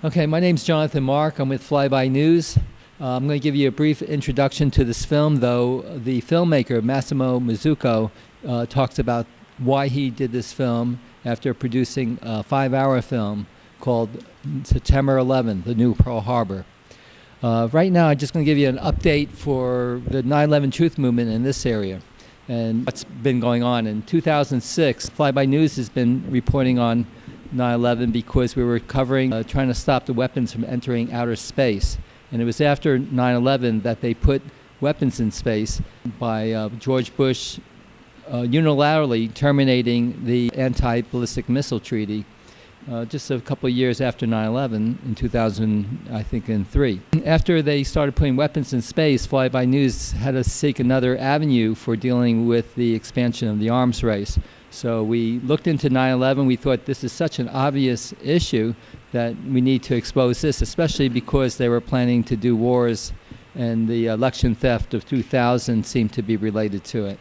Okay, my name's Jonathan Mark. I'm with Flyby News. I'm going to give you a brief introduction to this film, though. The filmmaker, Massimo Mazzucco, talks about why he did this film after producing a 5-hour film called September 11, The New Pearl Harbor. Right now, I'm just going to give you an update for the 9/11 Truth Movement in this area and what's been going on. In 2006, Flyby News has been reporting on 9/11 because we were covering trying to stop the weapons from entering outer space. And it was after 9/11 that they put weapons in space by George Bush unilaterally terminating the anti-ballistic missile treaty just a couple of years after 9/11 in 2003. After they started putting weapons in space, Flyby News had to seek another avenue for dealing with the expansion of the arms race. So we looked into 9/11. We thought this is such an obvious issue that we need to expose this, especially because they were planning to do wars, and the election theft of 2000 seemed to be related to it.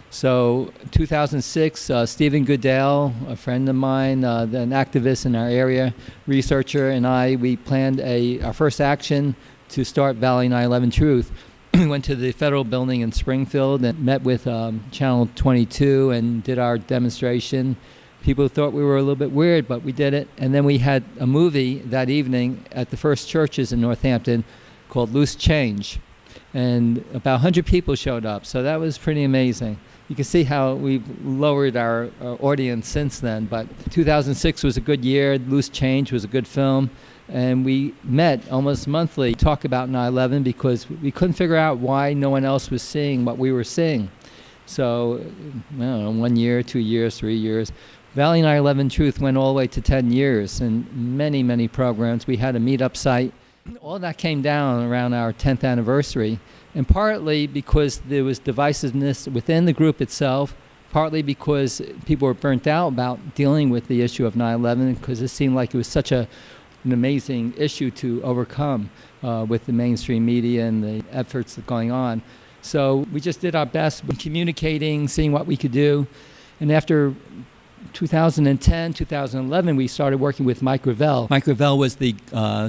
So 2006, Stephen Goodale, a friend of mine, an activist in our area, researcher, and we planned our first action to start Valley 9/11 Truth. We went to the federal building in Springfield and met with Channel 22 and did our demonstration. People thought we were a little bit weird, but we did it. And then we had a movie that evening at the First Churches in Northampton called Loose Change. And about 100 people showed up, so that was pretty amazing. You can see how we've lowered our audience since then, but 2006 was a good year. Loose Change was a good film. And we met almost monthly to talk about 9/11 because we couldn't figure out why no one else was seeing what we were seeing. So, I don't know, 1 year, 2 years, 3 years. Valley 9/11 Truth went all the way to 10 years and many, many programs. We had a meetup site. All that came down around our 10th anniversary, and partly because there was divisiveness within the group itself, partly because people were burnt out about dealing with the issue of 9/11 because it seemed like it was such an amazing issue to overcome with the mainstream media and the efforts that are going on. So we just did our best communicating, seeing what we could do. And after 2010, 2011, we started working with Mike Gravel. Mike Gravel was the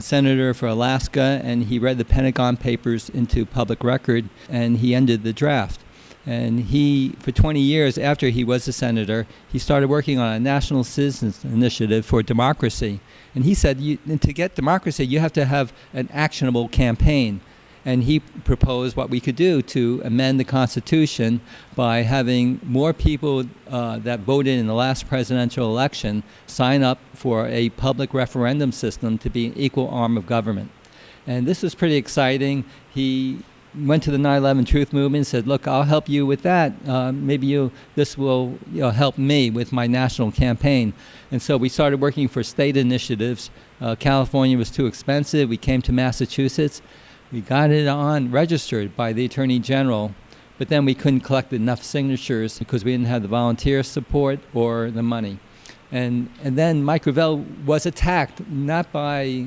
senator for Alaska, and he read the Pentagon papers into public record, and he ended the draft. And he, for 20 years after he was a senator, he started working on a national citizens initiative for democracy. And he said, to get democracy, you have to have an actionable campaign. And he proposed what we could do to amend the Constitution by having more people that voted in the last presidential election sign up for a public referendum system to be an equal arm of government. And this was pretty exciting. He went to the 9/11 Truth Movement and said, look, I'll help you with that. Maybe this will help me with my national campaign. And so we started working for state initiatives. California was too expensive. We came to Massachusetts. We got it registered by the Attorney General, but then we couldn't collect enough signatures because we didn't have the volunteer support or the money. And then Mike Gravel was attacked, not by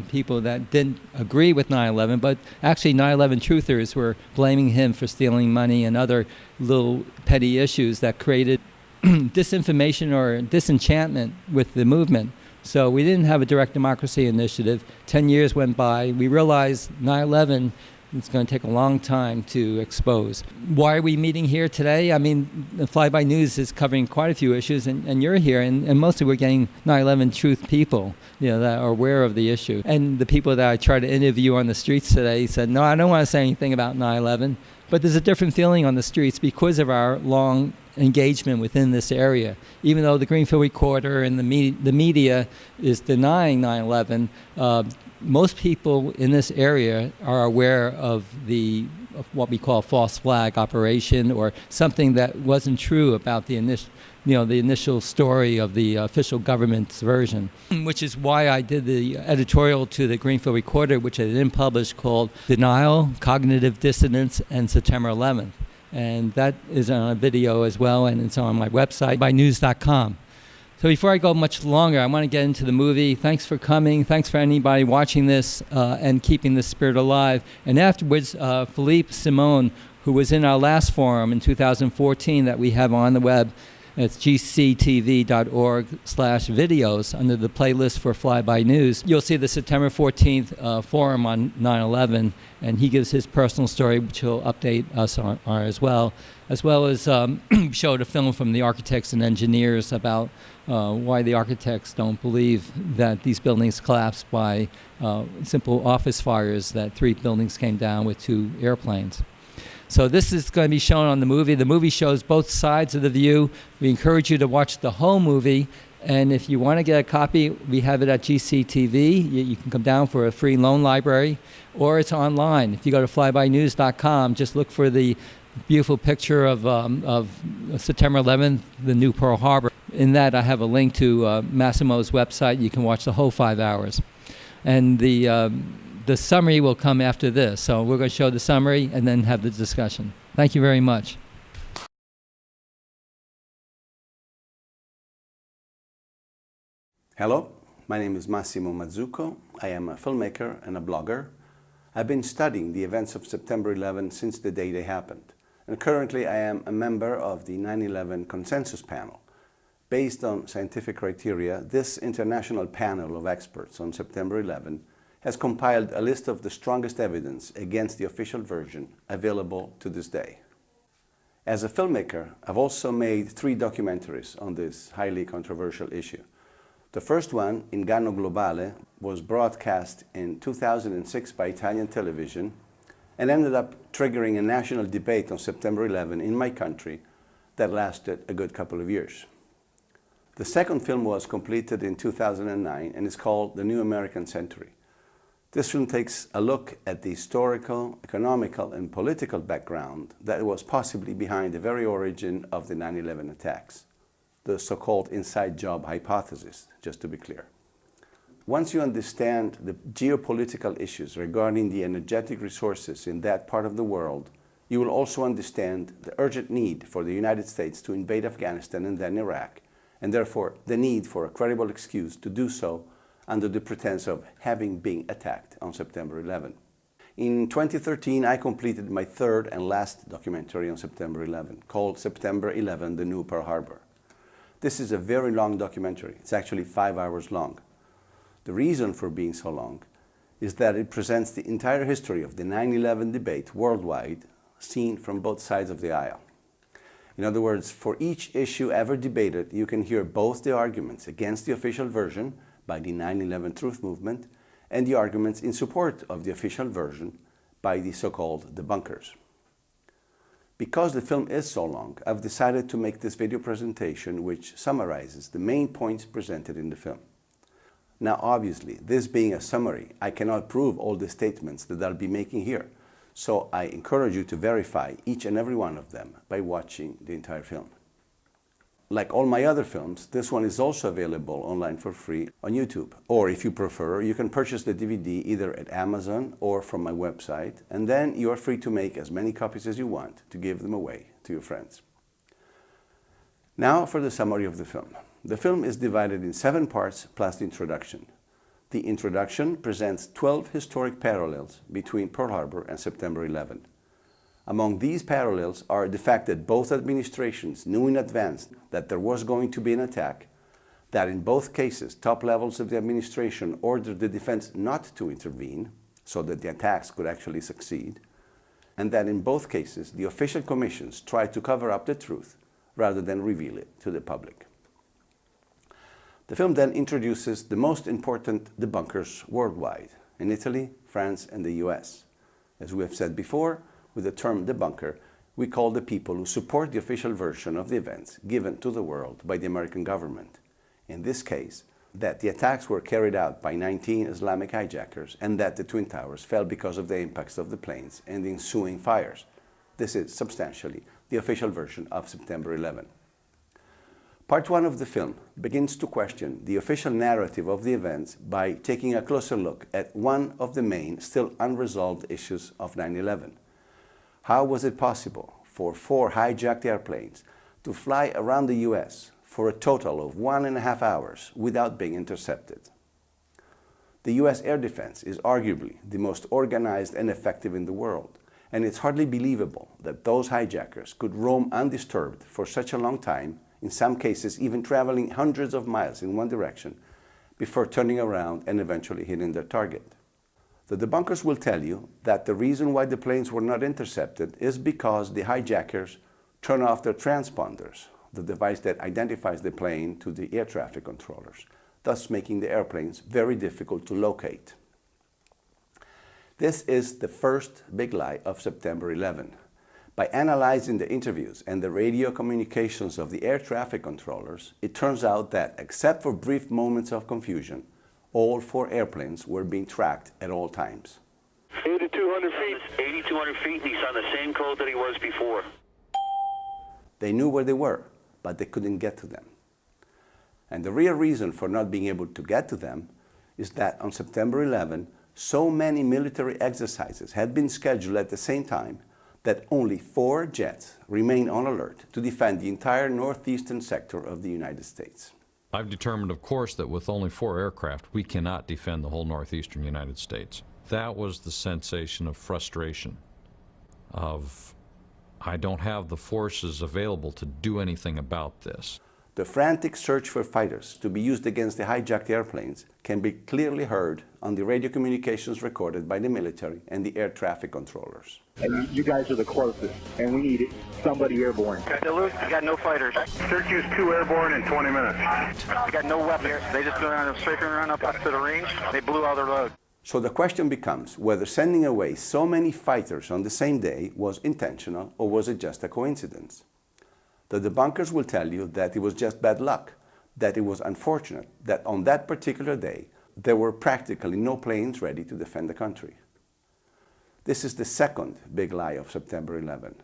people that didn't agree with 9/11, but actually 9/11 truthers were blaming him for stealing money and other little petty issues that created disinformation or disenchantment with the movement. So we didn't have a direct democracy initiative. 10 years went by. We realized 9/11 it's going to take a long time to expose. Why are we meeting here today? I mean, the Flyby News is covering quite a few issues, and you're here, and mostly we're getting 9/11 truth people, that are aware of the issue. And the people that I tried to interview on the streets today said, no, I don't want to say anything about 9/11, but there's a different feeling on the streets because of our long engagement within this area. Even though the Greenfield Recorder and the media is denying 9/11, most people in this area are aware of what we call false flag operation, or something that wasn't true about the initial story of the official government's version, which is why I did the editorial to the Greenfield Recorder, which I didn't publish, called Denial, Cognitive Dissonance, and September 11th. And that is on a video as well, and it's on my website, bynews.com. So before I go much longer, I want to get into the movie. Thanks for coming. Thanks for anybody watching this and keeping the spirit alive. And afterwards, Philippe Simon, who was in our last forum in 2014 that we have on the web, It's gctv.org/videos under the playlist for Flyby News. You'll see the September 14th forum on 9/11, and he gives his personal story, which he'll update us on as well as showed a film from the architects and engineers about why the architects don't believe that these buildings collapsed by simple office fires, that 3 buildings came down with 2 airplanes. So this is going to be shown on the movie. The movie shows both sides of the view. We encourage you to watch the whole movie. And if you want to get a copy, we have it at GCTV. You can come down for a free loan library, or it's online. If you go to flybynews.com, just look for the beautiful picture of September 11th, the new Pearl Harbor. In that, I have a link to Massimo's website. You can watch the whole 5 hours. And the summary will come after this. So we're going to show the summary and then have the discussion. Thank you very much. Hello, my name is Massimo Mazzucco. I am a filmmaker and a blogger. I've been studying the events of September 11 since the day they happened. And currently I am a member of the 9/11 consensus panel. Based on scientific criteria, this international panel of experts on September 11 has compiled a list of the strongest evidence against the official version available to this day. As a filmmaker, I've also made 3 documentaries on this highly controversial issue. The first one, Inganno Globale, was broadcast in 2006 by Italian television and ended up triggering a national debate on September 11 in my country that lasted a good couple of years. The second film was completed in 2009 and is called The New American Century. This film takes a look at the historical, economical, and political background that was possibly behind the very origin of the 9/11 attacks, the so-called inside job hypothesis, just to be clear. Once you understand the geopolitical issues regarding the energetic resources in that part of the world, you will also understand the urgent need for the United States to invade Afghanistan and then Iraq, and therefore the need for a credible excuse to do so under the pretense of having been attacked on September 11. In 2013, I completed my 3rd and last documentary on September 11, called September 11, The New Pearl Harbor. This is a very long documentary. It's actually 5 hours long. The reason for being so long is that it presents the entire history of the 9/11 debate worldwide, seen from both sides of the aisle. In other words, for each issue ever debated, you can hear both the arguments against the official version by the 9/11 Truth Movement and the arguments in support of the official version by the so-called debunkers. Because the film is so long, I've decided to make this video presentation which summarizes the main points presented in the film. Now obviously, this being a summary, I cannot prove all the statements that I'll be making here, so I encourage you to verify each and every one of them by watching the entire film. Like all my other films, this one is also available online for free on YouTube. Or if you prefer, you can purchase the DVD either at Amazon or from my website, and then you are free to make as many copies as you want to give them away to your friends. Now for the summary of the film. The film is divided in 7 parts plus the introduction. The introduction presents 12 historic parallels between Pearl Harbor and September 11. Among these parallels are the fact that both administrations knew in advance that there was going to be an attack, that in both cases top levels of the administration ordered the defense not to intervene so that the attacks could actually succeed, and that in both cases the official commissions tried to cover up the truth rather than reveal it to the public. The film then introduces the most important debunkers worldwide, in Italy, France, and the US. As we have said before, with the term debunker, we call the people who support the official version of the events given to the world by the American government. In this case, that the attacks were carried out by 19 Islamic hijackers and that the Twin Towers fell because of the impacts of the planes and the ensuing fires. This is substantially the official version of September 11. Part 1 of the film begins to question the official narrative of the events by taking a closer look at one of the main, still unresolved issues of 9/11. How was it possible for 4 hijacked airplanes to fly around the US for a total of 1.5 hours without being intercepted? The US air defense is arguably the most organized and effective in the world, and it's hardly believable that those hijackers could roam undisturbed for such a long time in some cases even traveling hundreds of miles in one direction before turning around and eventually hitting their target. The debunkers will tell you that the reason why the planes were not intercepted is because the hijackers turn off their transponders, the device that identifies the plane to the air traffic controllers, thus making the airplanes very difficult to locate. This is the first big lie of September 11. By analyzing the interviews and the radio communications of the air traffic controllers, it turns out that, except for brief moments of confusion, all 4 airplanes were being tracked at all times. 8,200 feet. 8,200 feet, he's on the same code that he was before. They knew where they were, but they couldn't get to them. And the real reason for not being able to get to them is that on September 11, so many military exercises had been scheduled at the same time that only 4 jets remained on alert to defend the entire northeastern sector of the United States. I've determined, of course, that with only 4 aircraft, we cannot defend the whole northeastern United States. That was the sensation of frustration, of I don't have the forces available to do anything about this. The frantic search for fighters to be used against the hijacked airplanes can be clearly heard on the radio communications recorded by the military and the air traffic controllers. And you guys are the closest, and we need somebody airborne. Duluth, you got no fighters. Syracuse 2 airborne in 20 minutes. You got no weapons. They just went on a straight run up to the range. They blew all their load. So the question becomes whether sending away so many fighters on the same day was intentional or was it just a coincidence? The debunkers will tell you that it was just bad luck, that it was unfortunate that on that particular day there were practically no planes ready to defend the country. This is the second big lie of September 11.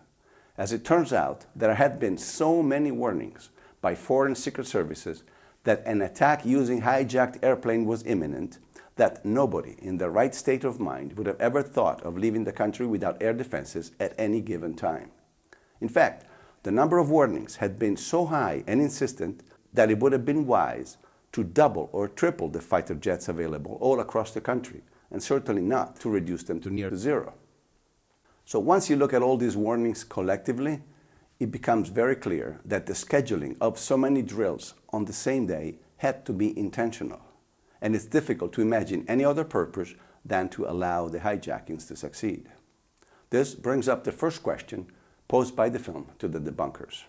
As it turns out, there had been so many warnings by foreign secret services that an attack using hijacked airplane was imminent that nobody in their right state of mind would have ever thought of leaving the country without air defenses at any given time. In fact, the number of warnings had been so high and insistent that it would have been wise to double or triple the fighter jets available all across the country, and certainly not to reduce them to near zero. So once you look at all these warnings collectively, it becomes very clear that the scheduling of so many drills on the same day had to be intentional. And it's difficult to imagine any other purpose than to allow the hijackings to succeed. This brings up the first question posed by the film to the debunkers.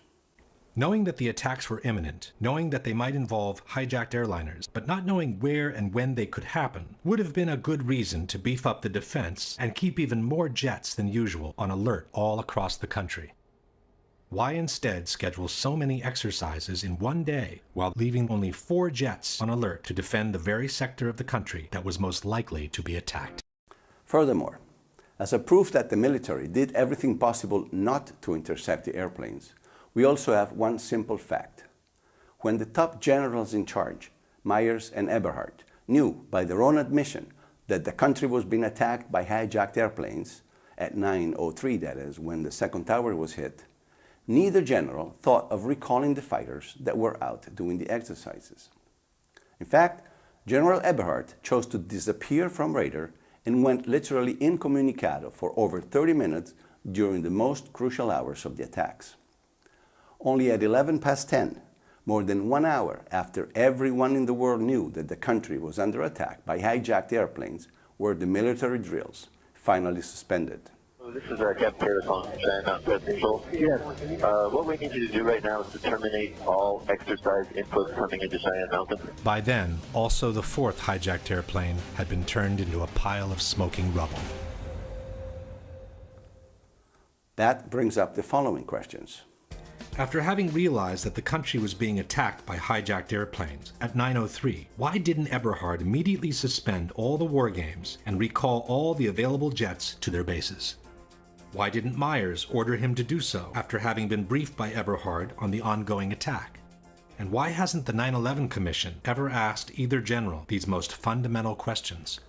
Knowing that the attacks were imminent, knowing that they might involve hijacked airliners, but not knowing where and when they could happen, would have been a good reason to beef up the defense and keep even more jets than usual on alert all across the country. Why instead schedule so many exercises in one day while leaving only 4 jets on alert to defend the very sector of the country that was most likely to be attacked? Furthermore, as a proof that the military did everything possible not to intercept the airplanes, we also have one simple fact. When the top generals in charge, Myers and Eberhard, knew by their own admission that the country was being attacked by hijacked airplanes, at 9:03 that is, when the second tower was hit, neither general thought of recalling the fighters that were out doing the exercises. In fact, General Eberhard chose to disappear from radar and went literally incommunicado for over 30 minutes during the most crucial hours of the attacks. Only at 10, more than 1 hour after everyone in the world knew that the country was under attack by hijacked airplanes, were the military drills finally suspended. This is Captain Taylor calling from Cheyenne Mountain Press Control. Yes. What we need you to do right now is to terminate all exercise inputs coming into Cheyenne Mountain. By then, also the 4th hijacked airplane had been turned into a pile of smoking rubble. That brings up the following questions. After having realized that the country was being attacked by hijacked airplanes at 9:03, why didn't Eberhard immediately suspend all the war games and recall all the available jets to their bases? Why didn't Myers order him to do so after having been briefed by Eberhard on the ongoing attack? And why hasn't the 9/11 Commission ever asked either general these most fundamental questions?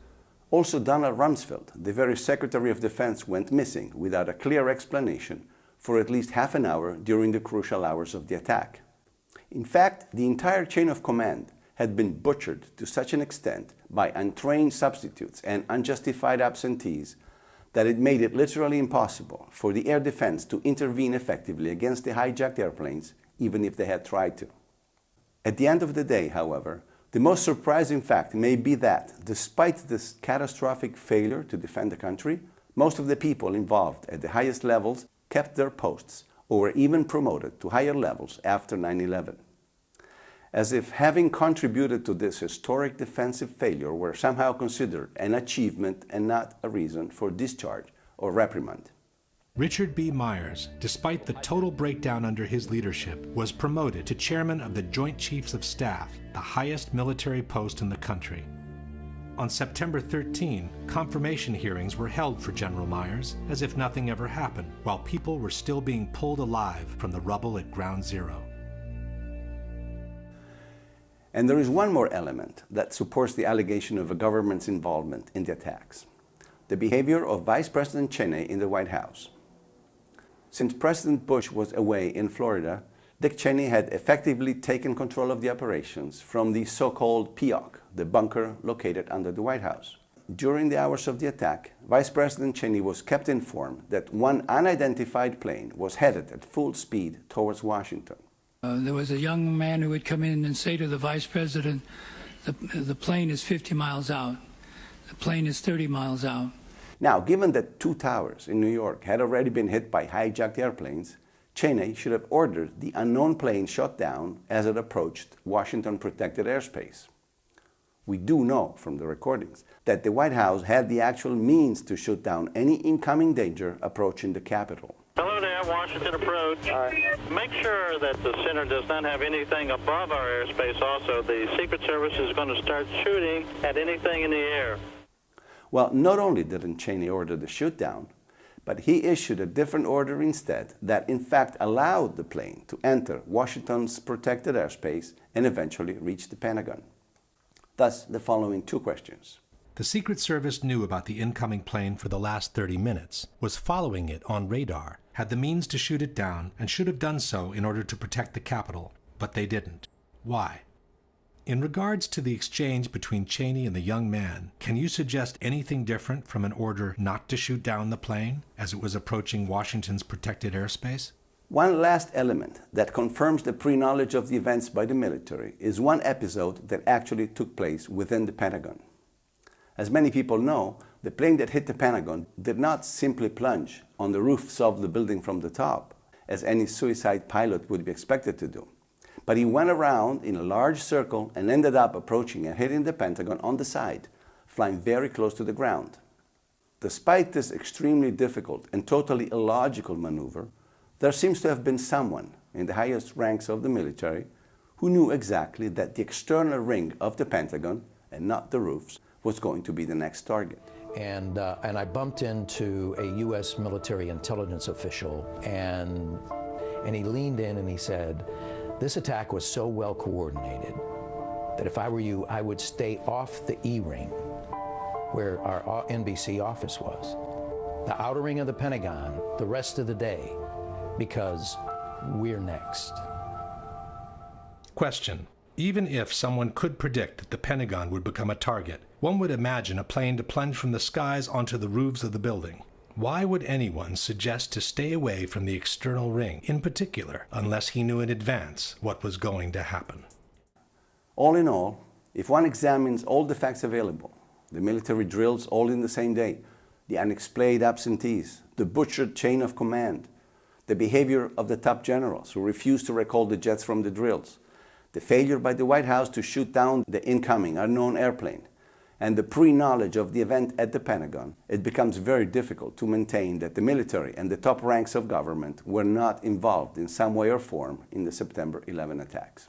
Also, Donald Rumsfeld, the very Secretary of Defense, went missing without a clear explanation for at least half an hour during the crucial hours of the attack. In fact, the entire chain of command had been butchered to such an extent by untrained substitutes and unjustified absentees that it made it literally impossible for the air defense to intervene effectively against the hijacked airplanes even if they had tried to. At the end of the day, however, the most surprising fact may be that, despite this catastrophic failure to defend the country, most of the people involved at the highest levels kept their posts or were even promoted to higher levels after 9/11. As if having contributed to this historic defensive failure were somehow considered an achievement and not a reason for discharge or reprimand. Richard B. Myers, despite the total breakdown under his leadership, was promoted to chairman of the Joint Chiefs of Staff, the highest military post in the country. On September 13, confirmation hearings were held for General Myers as if nothing ever happened, while people were still being pulled alive from the rubble at Ground Zero. And there is one more element that supports the allegation of a government's involvement in the attacks: the behavior of Vice President Cheney in the White House. Since President Bush was away in Florida, Dick Cheney had effectively taken control of the operations from the so-called POC, the bunker located under the White House. During the hours of the attack, Vice President Cheney was kept informed that one unidentified plane was headed at full speed towards Washington. There was a young man who would come in and say to the Vice President, the plane is 50 miles out, the plane is 30 miles out. Now, given that 2 towers in New York had already been hit by hijacked airplanes, Cheney should have ordered the unknown plane shot down as it approached Washington protected airspace. We do know from the recordings that the White House had the actual means to shoot down any incoming danger approaching the Capitol. Hello there, Washington approach. Make sure that the center does not have anything above our airspace also. The Secret Service is going to start shooting at anything in the air. Well, not only didn't Cheney order the shoot down, but he issued a different order instead that in fact allowed the plane to enter Washington's protected airspace and eventually reach the Pentagon. Thus, the following 2 questions. The Secret Service knew about the incoming plane for the last 30 minutes, was following it on radar, had the means to shoot it down, and should have done so in order to protect the Capitol, but they didn't. Why? In regards to the exchange between Cheney and the young man, can you suggest anything different from an order not to shoot down the plane as it was approaching Washington's protected airspace? One last element that confirms the pre-knowledge of the events by the military is one episode that actually took place within the Pentagon. As many people know, the plane that hit the Pentagon did not simply plunge on the roofs of the building from the top, as any suicide pilot would be expected to do. But he went around in a large circle and ended up approaching and hitting the Pentagon on the side, flying very close to the ground. Despite this extremely difficult and totally illogical maneuver, there seems to have been someone in the highest ranks of the military who knew exactly that the external ring of the Pentagon, and not the roofs, was going to be the next target. And I bumped into a U.S. military intelligence official, and he leaned in and he said, "This attack was so well coordinated that if I were you, I would stay off the E-ring where our NBC office was, the outer ring of the Pentagon, the rest of the day, because we're next." Question. Even if someone could predict that the Pentagon would become a target, one would imagine a plane to plunge from the skies onto the roofs of the building. Why would anyone suggest to stay away from the external ring, in particular, unless he knew in advance what was going to happen? All in all, if one examines all the facts available, the military drills all in the same day, the unexplained absentees, the butchered chain of command, the behavior of the top generals who refused to recall the jets from the drills, the failure by the White House to shoot down the incoming unknown airplane, and the pre-knowledge of the event at the Pentagon, it becomes very difficult to maintain that the military and the top ranks of government were not involved in some way or form in the September 11 attacks.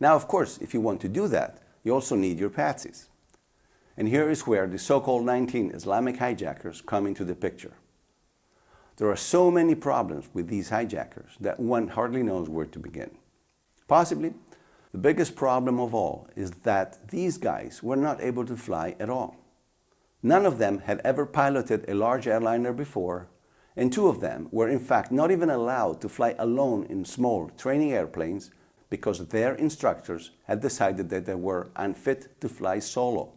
Now, of course, if you want to do that, you also need your patsies. And here is where the so-called 19 Islamic hijackers come into the picture. There are so many problems with these hijackers that one hardly knows where to begin. Possibly, the biggest problem of all is that these guys were not able to fly at all. None of them had ever piloted a large airliner before, and 2 of them were in fact not even allowed to fly alone in small training airplanes because their instructors had decided that they were unfit to fly solo.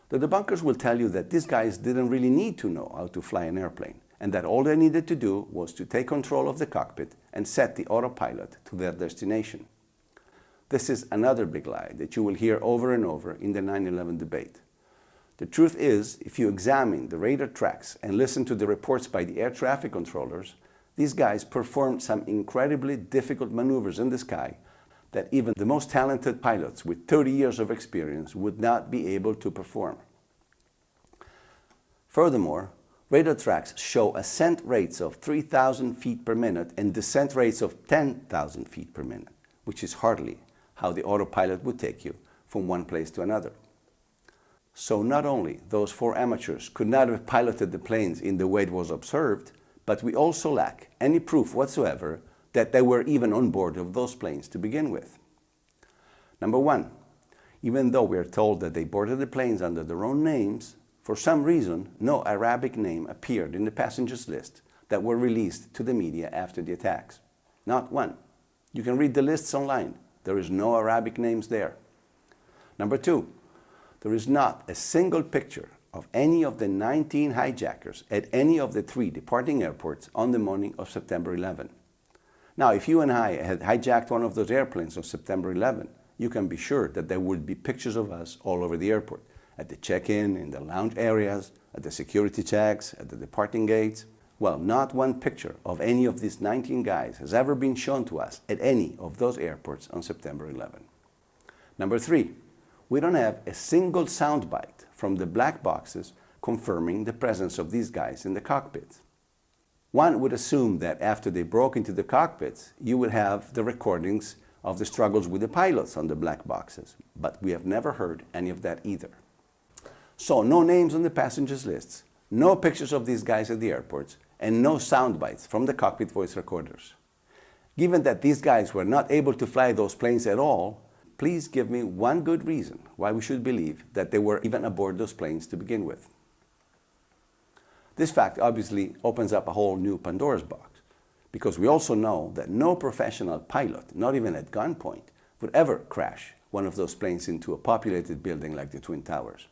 The debunkers will tell you that these guys didn't really need to know how to fly an airplane, and that all they needed to do was to take control of the cockpit and set the autopilot to their destination. This is another big lie that you will hear over and over in the 9/11 debate. The truth is, if you examine the radar tracks and listen to the reports by the air traffic controllers, these guys performed some incredibly difficult maneuvers in the sky that even the most talented pilots with 30 years of experience would not be able to perform. Furthermore, radar tracks show ascent rates of 3,000 feet per minute and descent rates of 10,000 feet per minute, which is hardly how the autopilot would take you from one place to another. So not only those 4 amateurs could not have piloted the planes in the way it was observed, but we also lack any proof whatsoever that they were even on board of those planes to begin with. Number 1, even though we are told that they boarded the planes under their own names, for some reason no Arabic name appeared in the passengers list that were released to the media after the attacks. Not one. You can read the lists online. There is no Arabic names there. Number 2, there is not a single picture of any of the 19 hijackers at any of the 3 departing airports on the morning of September 11. Now, if you and I had hijacked one of those airplanes on September 11, you can be sure that there would be pictures of us all over the airport, at the check-in, in the lounge areas, at the security checks, at the departing gates. Well, not one picture of any of these 19 guys has ever been shown to us at any of those airports on September 11. Number 3, we don't have a single soundbite from the black boxes confirming the presence of these guys in the cockpits. One would assume that after they broke into the cockpits, you would have the recordings of the struggles with the pilots on the black boxes, but we have never heard any of that either. So no names on the passengers lists, no pictures of these guys at the airports, and no sound bites from the cockpit voice recorders. Given that these guys were not able to fly those planes at all, please give me one good reason why we should believe that they were even aboard those planes to begin with. This fact obviously opens up a whole new Pandora's box, because we also know that no professional pilot, not even at gunpoint, would ever crash one of those planes into a populated building like the Twin Towers.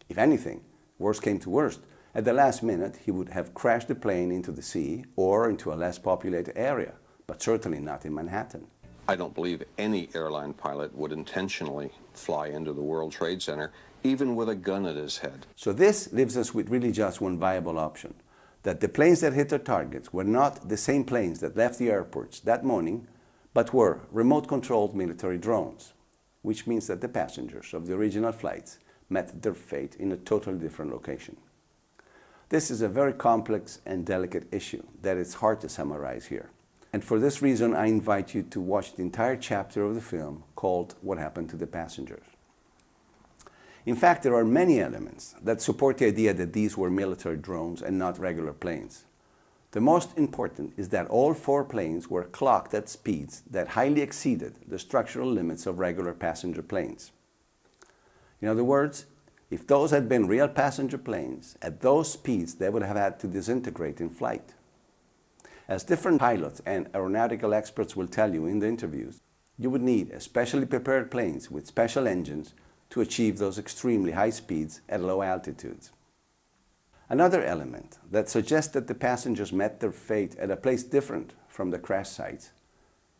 If anything, worst came to worst, at the last minute he would have crashed the plane into the sea or into a less populated area, but certainly not in Manhattan. I don't believe any airline pilot would intentionally fly into the World Trade Center, even with a gun at his head. So this leaves us with really just one viable option, that the planes that hit their targets were not the same planes that left the airports that morning, but were remote-controlled military drones, which means that the passengers of the original flights met their fate in a totally different location. This is a very complex and delicate issue that is hard to summarize here. And for this reason, I invite you to watch the entire chapter of the film called What Happened to the Passengers. In fact, there are many elements that support the idea that these were military drones and not regular planes. The most important is that all 4 planes were clocked at speeds that highly exceeded the structural limits of regular passenger planes. In other words, if those had been real passenger planes, at those speeds they would have had to disintegrate in flight. As different pilots and aeronautical experts will tell you in the interviews, you would need especially prepared planes with special engines to achieve those extremely high speeds at low altitudes. Another element that suggests that the passengers met their fate at a place different from the crash sites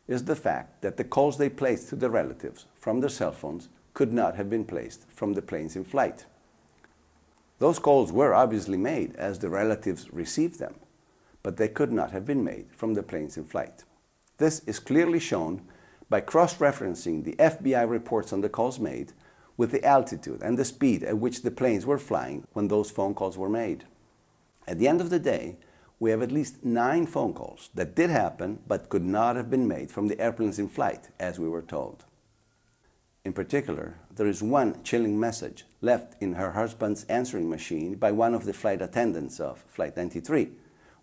is the fact that the calls they placed to their relatives from their cell phones could not have been placed from the planes in flight. Those calls were obviously made as the relatives received them, but they could not have been made from the planes in flight. This is clearly shown by cross-referencing the FBI reports on the calls made with the altitude and the speed at which the planes were flying when those phone calls were made. At the end of the day, we have at least 9 phone calls that did happen but could not have been made from the airplanes in flight, as we were told. In particular, there is one chilling message left in her husband's answering machine by one of the flight attendants of Flight 93,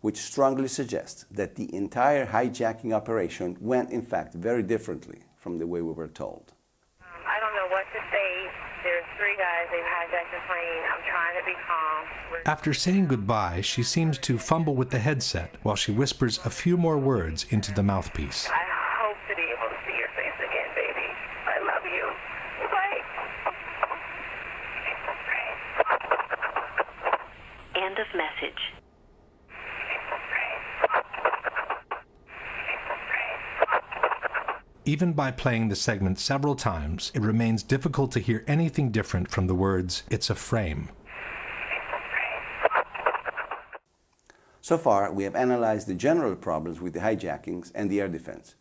which strongly suggests that the entire hijacking operation went, in fact, very differently from the way we were told. I don't know what to say. There's 3 guys, they've hijacked the plane. I'm trying to be calm. After saying goodbye, she seems to fumble with the headset while she whispers a few more words into the mouthpiece. I hope to be able to see your face again, baby. I love you. Bye. End of message. Even by playing the segment several times, it remains difficult to hear anything different from the words, "It's a frame." So far, we have analyzed the general problems with the hijackings and the air defense.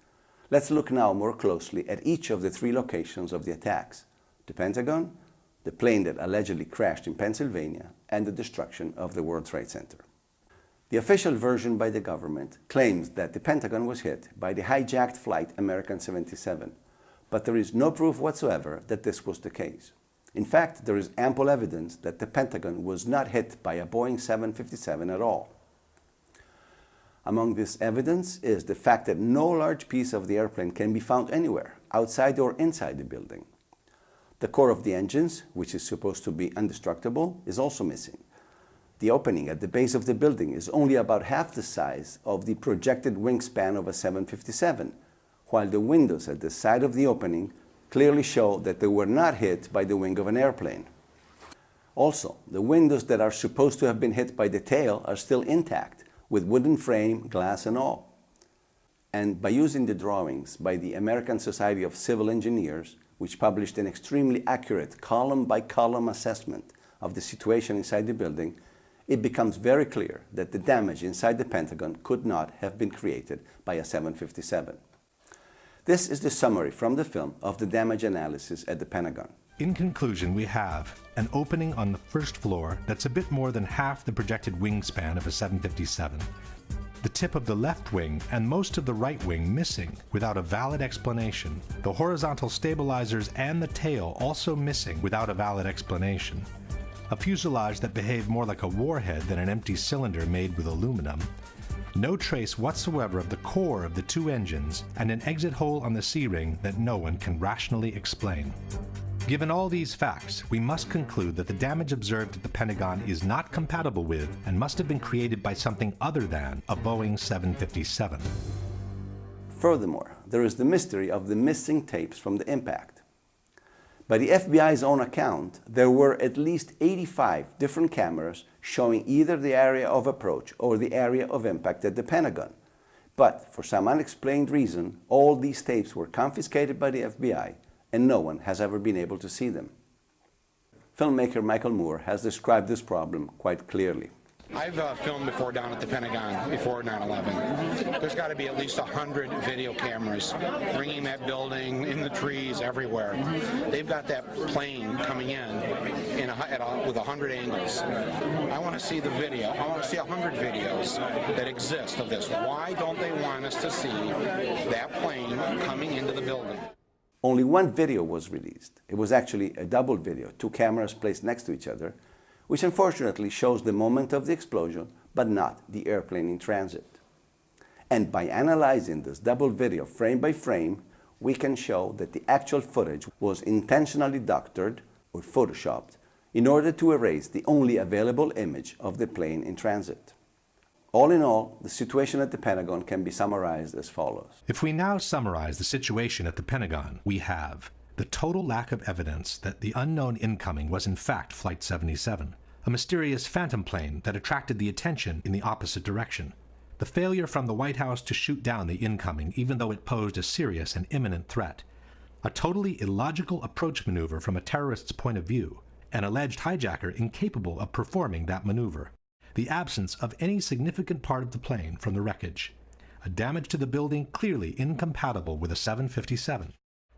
Let's look now more closely at each of the three locations of the attacks: the Pentagon, the plane that allegedly crashed in Pennsylvania, and the destruction of the World Trade Center. The official version by the government claims that the Pentagon was hit by the hijacked flight American 77, but there is no proof whatsoever that this was the case. In fact, there is ample evidence that the Pentagon was not hit by a Boeing 757 at all. Among this evidence is the fact that no large piece of the airplane can be found anywhere, outside or inside the building. The core of the engines, which is supposed to be indestructible, is also missing. The opening at the base of the building is only about half the size of the projected wingspan of a 757, while the windows at the side of the opening clearly show that they were not hit by the wing of an airplane. Also, the windows that are supposed to have been hit by the tail are still intact, with wooden frame, glass and all. And by using the drawings by the American Society of Civil Engineers, which published an extremely accurate column-by-column assessment of the situation inside the building, it becomes very clear that the damage inside the Pentagon could not have been created by a 757. This is the summary from the film of the damage analysis at the Pentagon. In conclusion, we have an opening on the first floor that's a bit more than half the projected wingspan of a 757, the tip of the left wing and most of the right wing missing without a valid explanation, the horizontal stabilizers and the tail also missing without a valid explanation, a fuselage that behaved more like a warhead than an empty cylinder made with aluminum, no trace whatsoever of the core of the two engines, and an exit hole on the C-ring that no one can rationally explain. Given all these facts, we must conclude that the damage observed at the Pentagon is not compatible with and must have been created by something other than a Boeing 757. Furthermore, there is the mystery of the missing tapes from the impact. By the FBI's own account, there were at least 85 different cameras showing either the area of approach or the area of impact at the Pentagon. But for some unexplained reason, all these tapes were confiscated by the FBI, and no one has ever been able to see them. Filmmaker Michael Moore has described this problem quite clearly. I've filmed before down at the Pentagon before 9/11. There's got to be at least 100 video cameras ringing that building, in the trees, everywhere. They've got that plane coming in with 100 angles. I want to see the video. I want to see 100 videos that exist of this. Why don't they want us to see that plane coming into the building? Only one video was released. It was actually a double video, two cameras placed next to each other, which unfortunately shows the moment of the explosion, but not the airplane in transit. And by analyzing this double video frame by frame, we can show that the actual footage was intentionally doctored or photoshopped in order to erase the only available image of the plane in transit. All in all, the situation at the Pentagon can be summarized as follows. If we now summarize the situation at the Pentagon, we have the total lack of evidence that the unknown incoming was in fact Flight 77, a mysterious phantom plane that attracted the attention in the opposite direction, the failure from the White House to shoot down the incoming even though it posed a serious and imminent threat, a totally illogical approach maneuver from a terrorist's point of view, an alleged hijacker incapable of performing that maneuver, the absence of any significant part of the plane from the wreckage, a damage to the building clearly incompatible with a 757,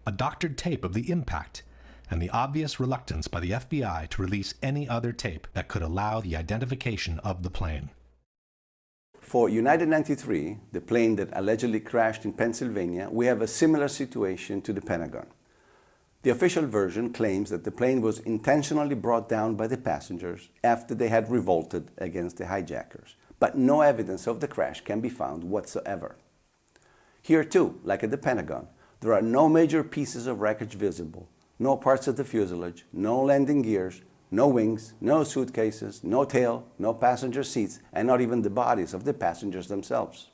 a doctored tape of the impact, and the obvious reluctance by the FBI to release any other tape that could allow the identification of the plane. For United 93, the plane that allegedly crashed in Pennsylvania, we have a similar situation to the Pentagon. The official version claims that the plane was intentionally brought down by the passengers after they had revolted against the hijackers, but no evidence of the crash can be found whatsoever. Here too, like at the Pentagon, there are no major pieces of wreckage visible, no parts of the fuselage, no landing gears, no wings, no suitcases, no tail, no passenger seats, and not even the bodies of the passengers themselves.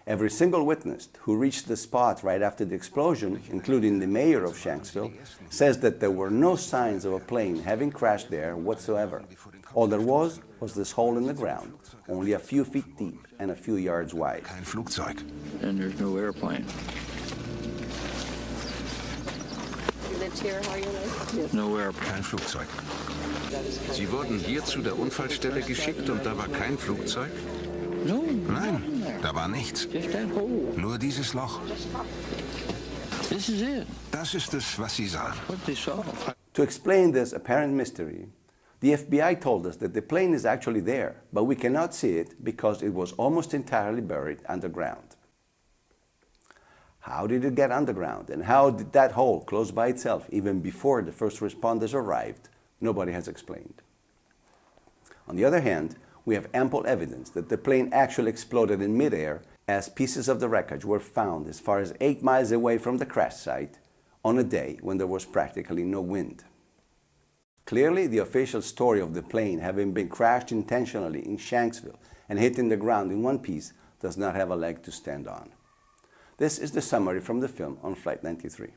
Every single witness who reached the spot right after the explosion, including the mayor of Shanksville, says that there were no signs of a plane having crashed there whatsoever. All there was this hole in the ground, only a few feet deep and a few yards wide. And there's no airplane. Kein Flugzeug. Sie wurden hier zu der Unfallstelle geschickt und da war kein Flugzeug? Nein, da war nichts. Nur dieses Loch. Das ist es, was Sie sahen. To explain this apparent mystery, the FBI told us that the plane is actually there, but we cannot see it because it was almost entirely buried underground. How did it get underground, and how did that hole close by itself even before the first responders arrived? Nobody has explained. On the other hand, we have ample evidence that the plane actually exploded in midair, as pieces of the wreckage were found as far as 8 miles away from the crash site on a day when there was practically no wind. Clearly, the official story of the plane having been crashed intentionally in Shanksville and hitting the ground in one piece does not have a leg to stand on. This is the summary from the film on Flight 93.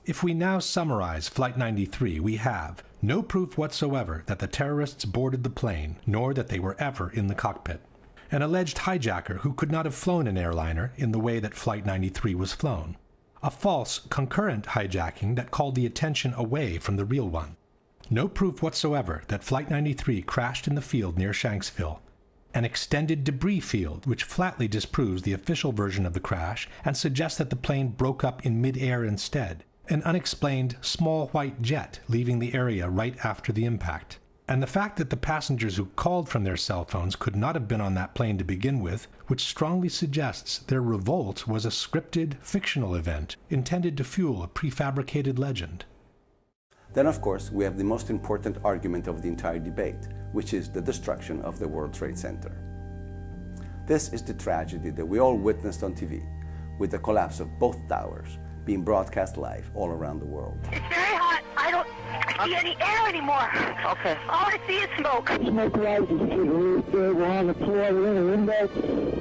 If we now summarize Flight 93, we have no proof whatsoever that the terrorists boarded the plane, nor that they were ever in the cockpit. An alleged hijacker who could not have flown an airliner in the way that Flight 93 was flown. A false, concurrent hijacking that called the attention away from the real one. No proof whatsoever that Flight 93 crashed in the field near Shanksville. An extended debris field which flatly disproves the official version of the crash and suggests that the plane broke up in mid-air instead. An unexplained small white jet leaving the area right after the impact. And the fact that the passengers who called from their cell phones could not have been on that plane to begin with, which strongly suggests their revolt was a scripted, fictional event intended to fuel a prefabricated legend. Then, of course, we have the most important argument of the entire debate, which is the destruction of the World Trade Center. This is the tragedy that we all witnessed on TV, with the collapse of both towers being broadcast live all around the world. It's very hot. I don't see any air anymore. Okay. All I see is smoke. Smoke rises to the roof. We're on the floor. We're in the window.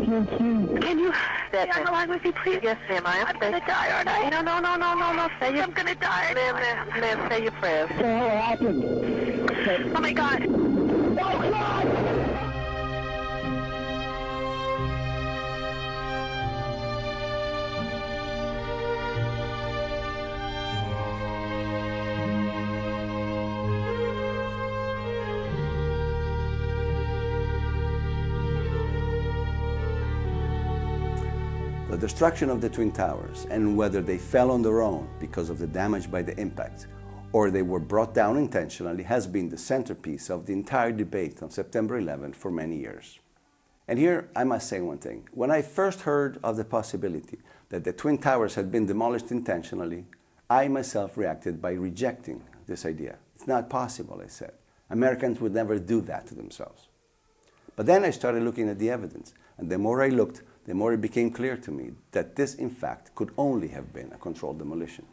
Can't see. Can you stay on the line with me, please? Yes, ma'am. I'm going to die, aren't I? No. I'm going to die. Ma'am, say your prayers. What the hell happened? Oh, my God. Oh, God! The destruction of the Twin Towers, and whether they fell on their own because of the damage by the impact, or they were brought down intentionally, has been the centerpiece of the entire debate on September 11 for many years. And here I must say one thing. When I first heard of the possibility that the Twin Towers had been demolished intentionally, I myself reacted by rejecting this idea. It's not possible, I said. Americans would never do that to themselves. But then I started looking at the evidence, and the more I looked, the more it became clear to me that this, in fact, could only have been a controlled demolition.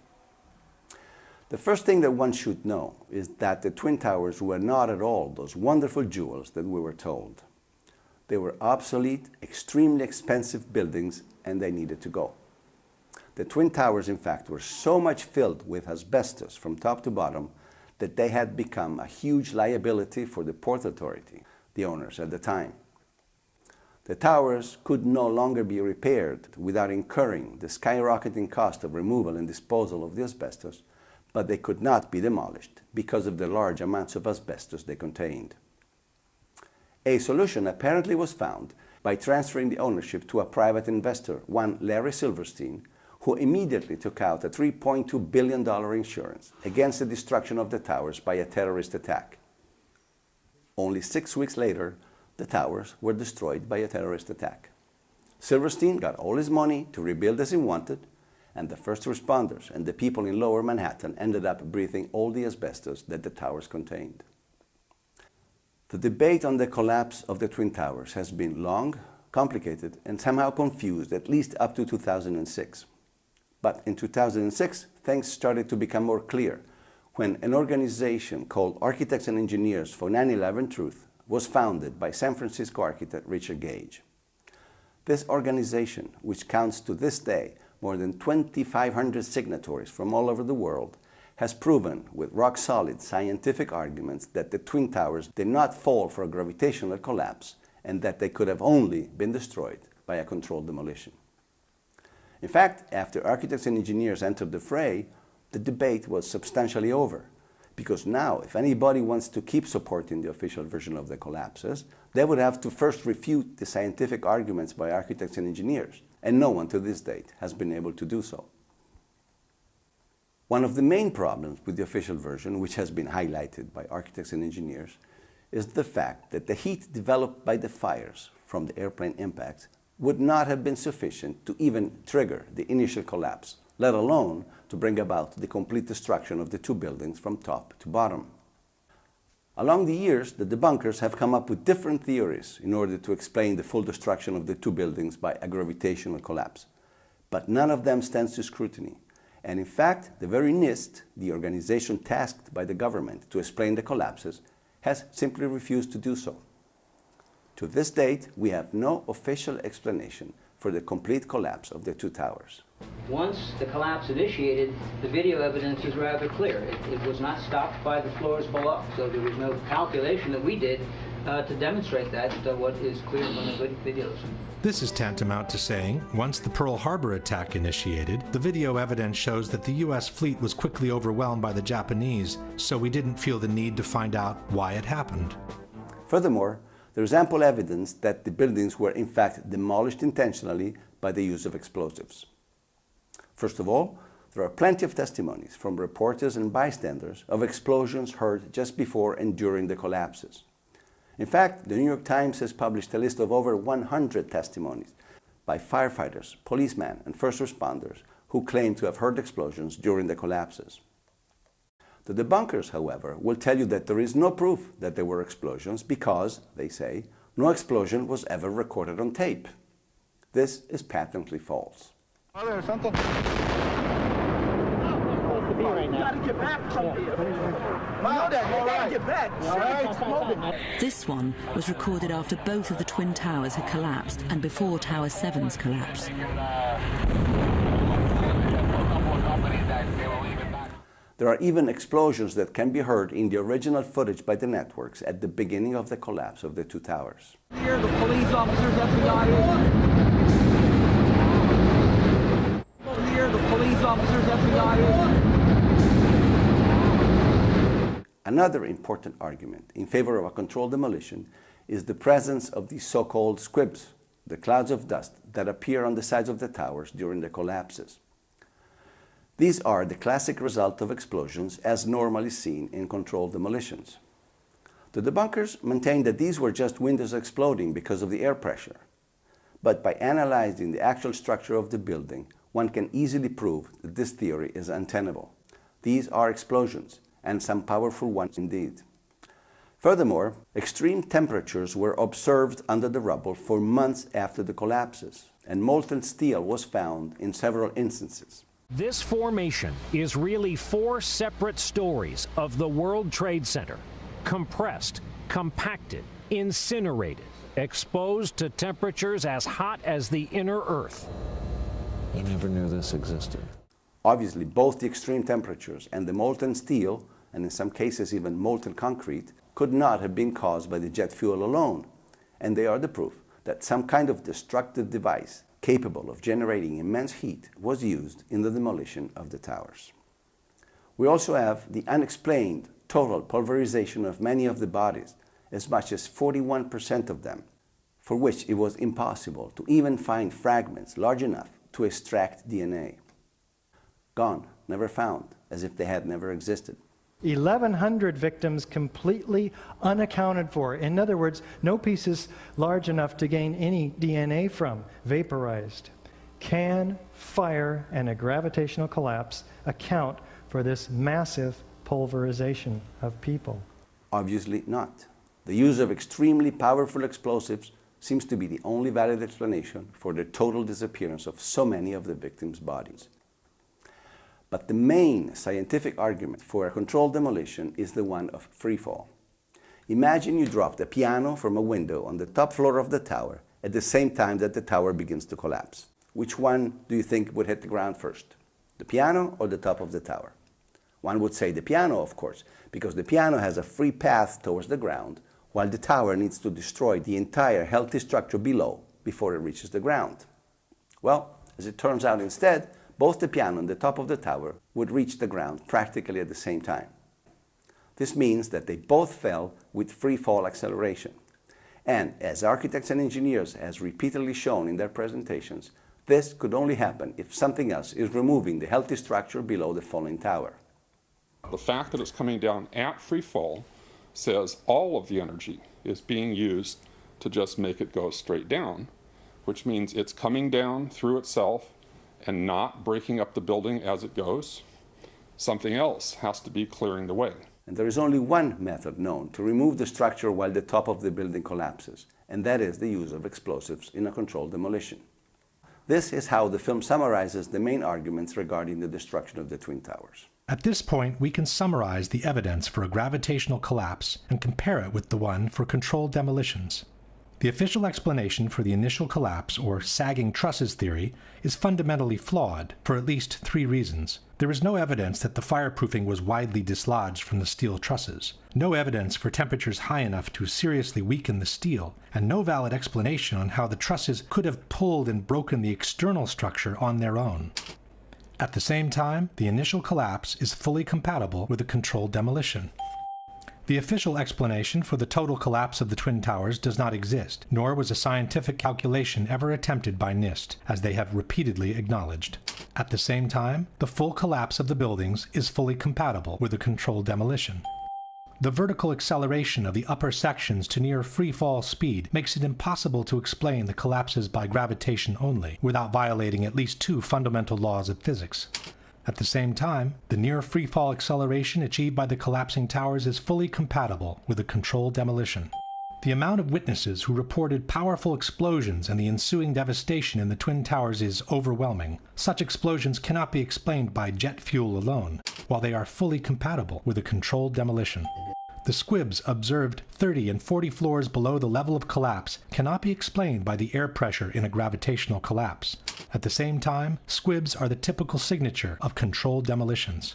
The first thing that one should know is that the Twin Towers were not at all those wonderful jewels that we were told. They were obsolete, extremely expensive buildings, and they needed to go. The Twin Towers, in fact, were so much filled with asbestos from top to bottom that they had become a huge liability for the Port Authority, the owners at the time. The towers could no longer be repaired without incurring the skyrocketing cost of removal and disposal of the asbestos, but they could not be demolished because of the large amounts of asbestos they contained. A solution apparently was found by transferring the ownership to a private investor, one Larry Silverstein, who immediately took out a $3.2 billion insurance against the destruction of the towers by a terrorist attack. Only 6 weeks later, the towers were destroyed by a terrorist attack. Silverstein got all his money to rebuild as he wanted, and the first responders and the people in Lower Manhattan ended up breathing all the asbestos that the towers contained. The debate on the collapse of the Twin Towers has been long, complicated, and somehow confused at least up to 2006. But in 2006, things started to become more clear when an organization called Architects and Engineers for 9/11 Truth was founded by San Francisco architect Richard Gage. This organization, which counts to this day more than 2,500 signatories from all over the world, has proven with rock-solid scientific arguments that the Twin Towers did not fall for a gravitational collapse and that they could have only been destroyed by a controlled demolition. In fact, after Architects and Engineers entered the fray, the debate was substantially over. Because now, if anybody wants to keep supporting the official version of the collapses, they would have to first refute the scientific arguments by architects and engineers, and no one to this date has been able to do so. One of the main problems with the official version, which has been highlighted by architects and engineers, is the fact that the heat developed by the fires from the airplane impacts would not have been sufficient to even trigger the initial collapse, let alone to bring about the complete destruction of the two buildings from top to bottom. Along the years, the debunkers have come up with different theories in order to explain the full destruction of the two buildings by a gravitational collapse, but none of them stands to scrutiny. And in fact, the very NIST, the organization tasked by the government to explain the collapses, has simply refused to do so. To this date, we have no official explanation for the complete collapse of the two towers. Once the collapse initiated, the video evidence is rather clear. It was not stopped by the floors below, so there was no calculation that we did to demonstrate that, what is clear from the videos. This is tantamount to saying, once the Pearl Harbor attack initiated, the video evidence shows that the U.S. fleet was quickly overwhelmed by the Japanese, so we didn't feel the need to find out why it happened. Furthermore, there is ample evidence that the buildings were in fact demolished intentionally by the use of explosives. First of all, there are plenty of testimonies from reporters and bystanders of explosions heard just before and during the collapses. In fact, the New York Times has published a list of over 100 testimonies by firefighters, policemen, and first responders who claim to have heard explosions during the collapses. The debunkers, however, will tell you that there is no proof that there were explosions because, they say, no explosion was ever recorded on tape. This is patently false. Oh, there's something. You gotta get back from here. Wow, you gotta get back. All right. This one was recorded after both of the Twin Towers had collapsed and before Tower 7's collapse. There are even explosions that can be heard in the original footage by the networks at the beginning of the collapse of the two towers. Here, the police officers, FBI agents. Here, the police officers, FBI agents. Another important argument in favor of a controlled demolition is the presence of the so-called squibs, the clouds of dust that appear on the sides of the towers during the collapses. These are the classic result of explosions as normally seen in controlled demolitions. The debunkers maintain that these were just windows exploding because of the air pressure. But by analyzing the actual structure of the building, one can easily prove that this theory is untenable. These are explosions, and some powerful ones indeed. Furthermore, extreme temperatures were observed under the rubble for months after the collapses, and molten steel was found in several instances. This formation is really 4 separate stories of the World Trade Center, compressed, compacted, incinerated, exposed to temperatures as hot as the inner Earth. I never knew this existed. Obviously, both the extreme temperatures and the molten steel, and in some cases even molten concrete, could not have been caused by the jet fuel alone. And they are the proof that some kind of destructive device capable of generating immense heat was used in the demolition of the towers. We also have the unexplained total pulverization of many of the bodies, as much as 41% of them, for which it was impossible to even find fragments large enough to extract DNA. Gone, never found, as if they had never existed. 1,100 victims completely unaccounted for. In other words, no pieces large enough to gain any DNA from, vaporized. Can fire and a gravitational collapse account for this massive pulverization of people? Obviously not. The use of extremely powerful explosives seems to be the only valid explanation for the total disappearance of so many of the victims' bodies. But the main scientific argument for a controlled demolition is the one of freefall. Imagine you dropped a piano from a window on the top floor of the tower at the same time that the tower begins to collapse. Which one do you think would hit the ground first? The piano or the top of the tower? One would say the piano, of course, because the piano has a free path towards the ground, while the tower needs to destroy the entire healthy structure below before it reaches the ground. Well, as it turns out instead, both the piano and the top of the tower would reach the ground practically at the same time. This means that they both fell with free fall acceleration. And as architects and engineers has repeatedly shown in their presentations, this could only happen if something else is removing the healthy structure below the falling tower. The fact that it's coming down at free fall says all of the energy is being used to just make it go straight down, which means it's coming down through itself and not breaking up the building as it goes. Something else has to be clearing the way. And there is only one method known to remove the structure while the top of the building collapses, and that is the use of explosives in a controlled demolition. This is how the film summarizes the main arguments regarding the destruction of the Twin Towers. At this point, we can summarize the evidence for a gravitational collapse and compare it with the one for controlled demolitions. The official explanation for the initial collapse, or sagging trusses theory, is fundamentally flawed for at least 3 reasons. There is no evidence that the fireproofing was widely dislodged from the steel trusses, no evidence for temperatures high enough to seriously weaken the steel, and no valid explanation on how the trusses could have pulled and broken the external structure on their own. At the same time, the initial collapse is fully compatible with a controlled demolition. The official explanation for the total collapse of the Twin Towers does not exist, nor was a scientific calculation ever attempted by NIST, as they have repeatedly acknowledged. At the same time, the full collapse of the buildings is fully compatible with a controlled demolition. The vertical acceleration of the upper sections to near free fall speed makes it impossible to explain the collapses by gravitation only, without violating at least 2 fundamental laws of physics. At the same time, the near free fall acceleration achieved by the collapsing towers is fully compatible with a controlled demolition. The amount of witnesses who reported powerful explosions and the ensuing devastation in the Twin Towers is overwhelming. Such explosions cannot be explained by jet fuel alone, while they are fully compatible with a controlled demolition. The squibs observed 30 and 40 floors below the level of collapse cannot be explained by the air pressure in a gravitational collapse. At the same time, squibs are the typical signature of controlled demolitions.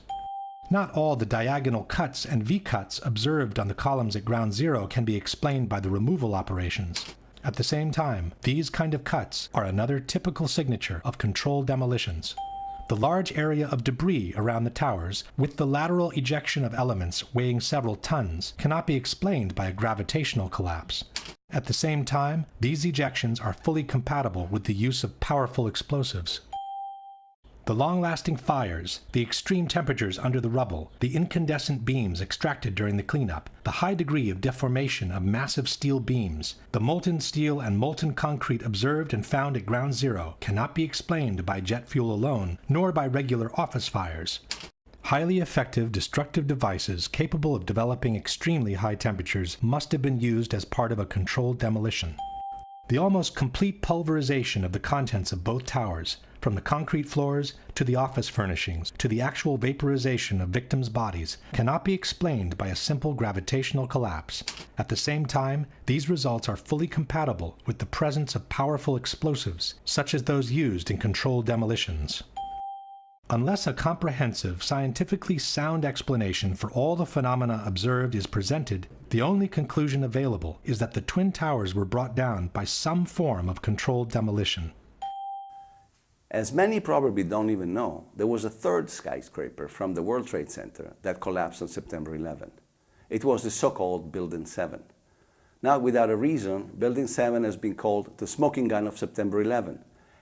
Not all the diagonal cuts and V-cuts observed on the columns at ground zero can be explained by the removal operations. At the same time, these kind of cuts are another typical signature of controlled demolitions. The large area of debris around the towers, with the lateral ejection of elements weighing several tons, cannot be explained by a gravitational collapse. At the same time, these ejections are fully compatible with the use of powerful explosives. The long-lasting fires, the extreme temperatures under the rubble, the incandescent beams extracted during the cleanup, the high degree of deformation of massive steel beams, the molten steel and molten concrete observed and found at ground zero cannot be explained by jet fuel alone, nor by regular office fires. Highly effective destructive devices capable of developing extremely high temperatures must have been used as part of a controlled demolition. The almost complete pulverization of the contents of both towers, from the concrete floors to the office furnishings to the actual vaporization of victims' bodies, cannot be explained by a simple gravitational collapse. At the same time, these results are fully compatible with the presence of powerful explosives, such as those used in controlled demolitions. Unless a comprehensive, scientifically sound explanation for all the phenomena observed is presented, the only conclusion available is that the Twin Towers were brought down by some form of controlled demolition. As many probably don't even know, there was a third skyscraper from the World Trade Center that collapsed on September 11. It was the so-called Building 7. Not without a reason, Building 7 has been called the smoking gun of September 11,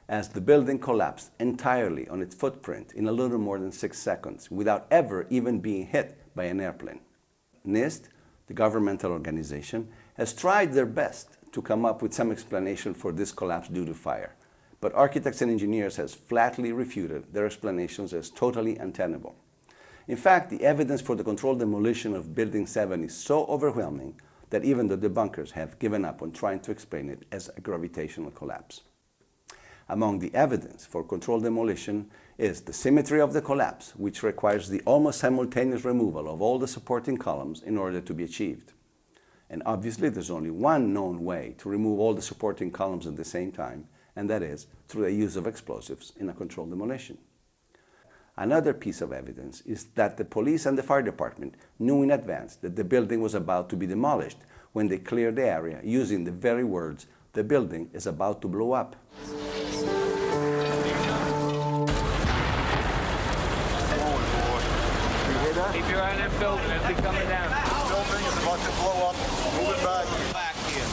as the building collapsed entirely on its footprint in a little more than 6 seconds, without ever even being hit by an airplane. NIST, the governmental organization, has tried their best to come up with some explanation for this collapse due to fire, but architects and engineers has flatly refuted their explanations as totally untenable. In fact, the evidence for the controlled demolition of Building 7 is so overwhelming that even the debunkers have given up on trying to explain it as a gravitational collapse. Among the evidence for controlled demolition is the symmetry of the collapse, which requires the almost simultaneous removal of all the supporting columns in order to be achieved. And obviously, there's only one known way to remove all the supporting columns at the same time, and that is through the use of explosives in a controlled demolition. Another piece of evidence is that the police and the fire department knew in advance that the building was about to be demolished when they cleared the area using the very words, "The building is about to blow up." You're in that building. It'll be coming down. Building is about to blow up. Moving back. Back here.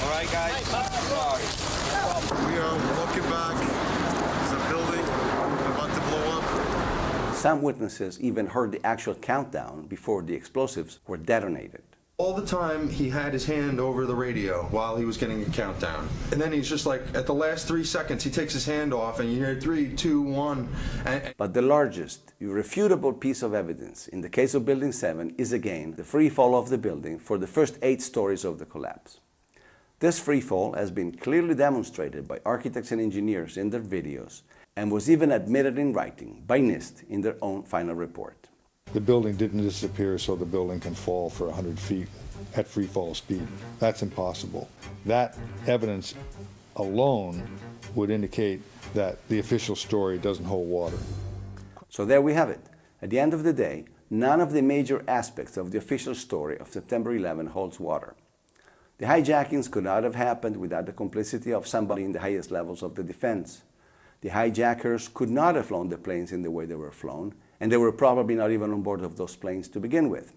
All right, guys? Sorry. We are looking back. There's a building about to blow up. Some witnesses even heard the actual countdown before the explosives were detonated. All the time he had his hand over the radio while he was getting a countdown. And then he's just like, at the last 3 seconds, he takes his hand off and you hear 3, 2, 1. But the largest, irrefutable piece of evidence in the case of Building 7 is again the free fall of the building for the first 8 stories of the collapse. This free fall has been clearly demonstrated by architects and engineers in their videos and was even admitted in writing by NIST in their own final report. The building didn't disappear so the building can fall for 100 feet at free fall speed. That's impossible. That evidence alone would indicate that the official story doesn't hold water. So there we have it. At the end of the day, none of the major aspects of the official story of September 11 holds water. The hijackings could not have happened without the complicity of somebody in the highest levels of the defense. The hijackers could not have flown the planes in the way they were flown, and they were probably not even on board of those planes to begin with.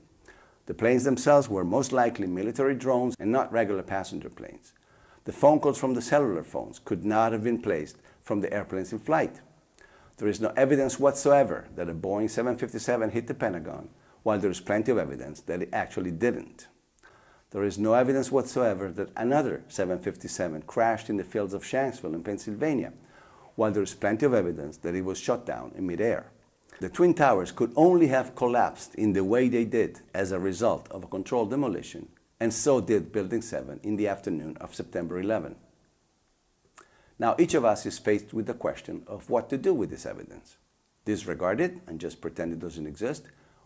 The planes themselves were most likely military drones and not regular passenger planes. The phone calls from the cellular phones could not have been placed from the airplanes in flight. There is no evidence whatsoever that a Boeing 757 hit the Pentagon, while there is plenty of evidence that it actually didn't. There is no evidence whatsoever that another 757 crashed in the fields of Shanksville in Pennsylvania, while there is plenty of evidence that it was shot down in midair. The Twin Towers could only have collapsed in the way they did as a result of a controlled demolition, and so did Building 7 in the afternoon of September 11. Now each of us is faced with the question of what to do with this evidence. Disregard it and just pretend it doesn't exist,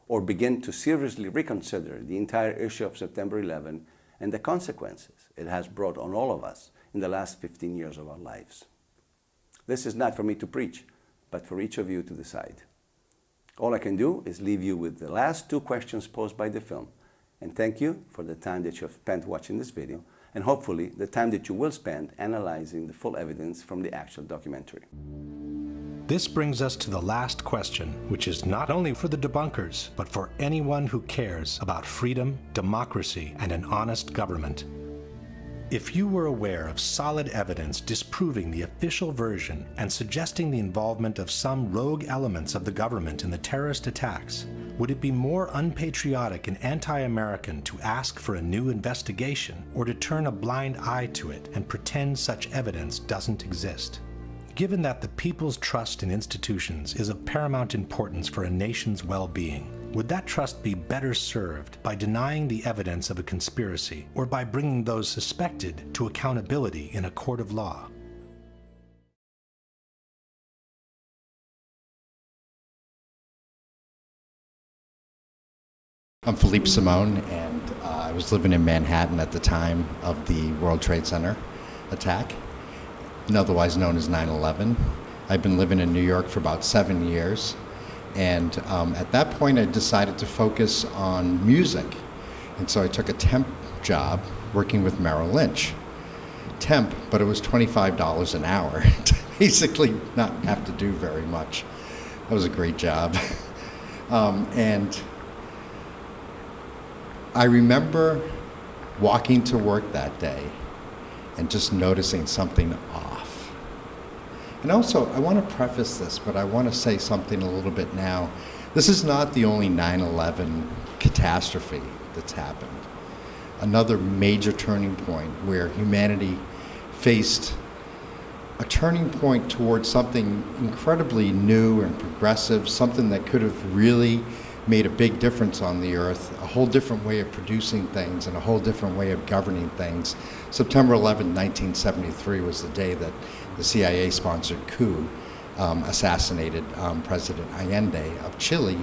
or begin to seriously reconsider the entire issue of September 11 and the consequences it has brought on all of us in the last 15 years of our lives. This is not for me to preach, but for each of you to decide. All I can do is leave you with the last 2 questions posed by the film, and thank you for the time that you have spent watching this video, and hopefully the time that you will spend analyzing the full evidence from the actual documentary. This brings us to the last question, which is not only for the debunkers, but for anyone who cares about freedom, democracy, and an honest government. If you were aware of solid evidence disproving the official version and suggesting the involvement of some rogue elements of the government in the terrorist attacks, would it be more unpatriotic and anti-American to ask for a new investigation or to turn a blind eye to it and pretend such evidence doesn't exist? Given that the people's trust in institutions is of paramount importance for a nation's well-being, would that trust be better served by denying the evidence of a conspiracy or by bringing those suspected to accountability in a court of law? I'm Philippe Simon, and I was living in Manhattan at the time of the World Trade Center attack, and otherwise known as 9/11. I've been living in New York for about 7 years. And at that point, I decided to focus on music. And so I took a temp job working with Merrill Lynch. Temp, but it was $25 an hour to basically not have to do very much. That was a great job. And I remember walking to work that day and just noticing something off. And also, I want to preface this, but I want to say something a little bit now. This is not the only 9/11 catastrophe that's happened. Another major turning point where humanity faced a turning point towards something incredibly new and progressive, something that could have really made a big difference on the earth, a whole different way of producing things and a whole different way of governing things. September 11, 1973 was the day that the CIA-sponsored coup assassinated President Allende of Chile,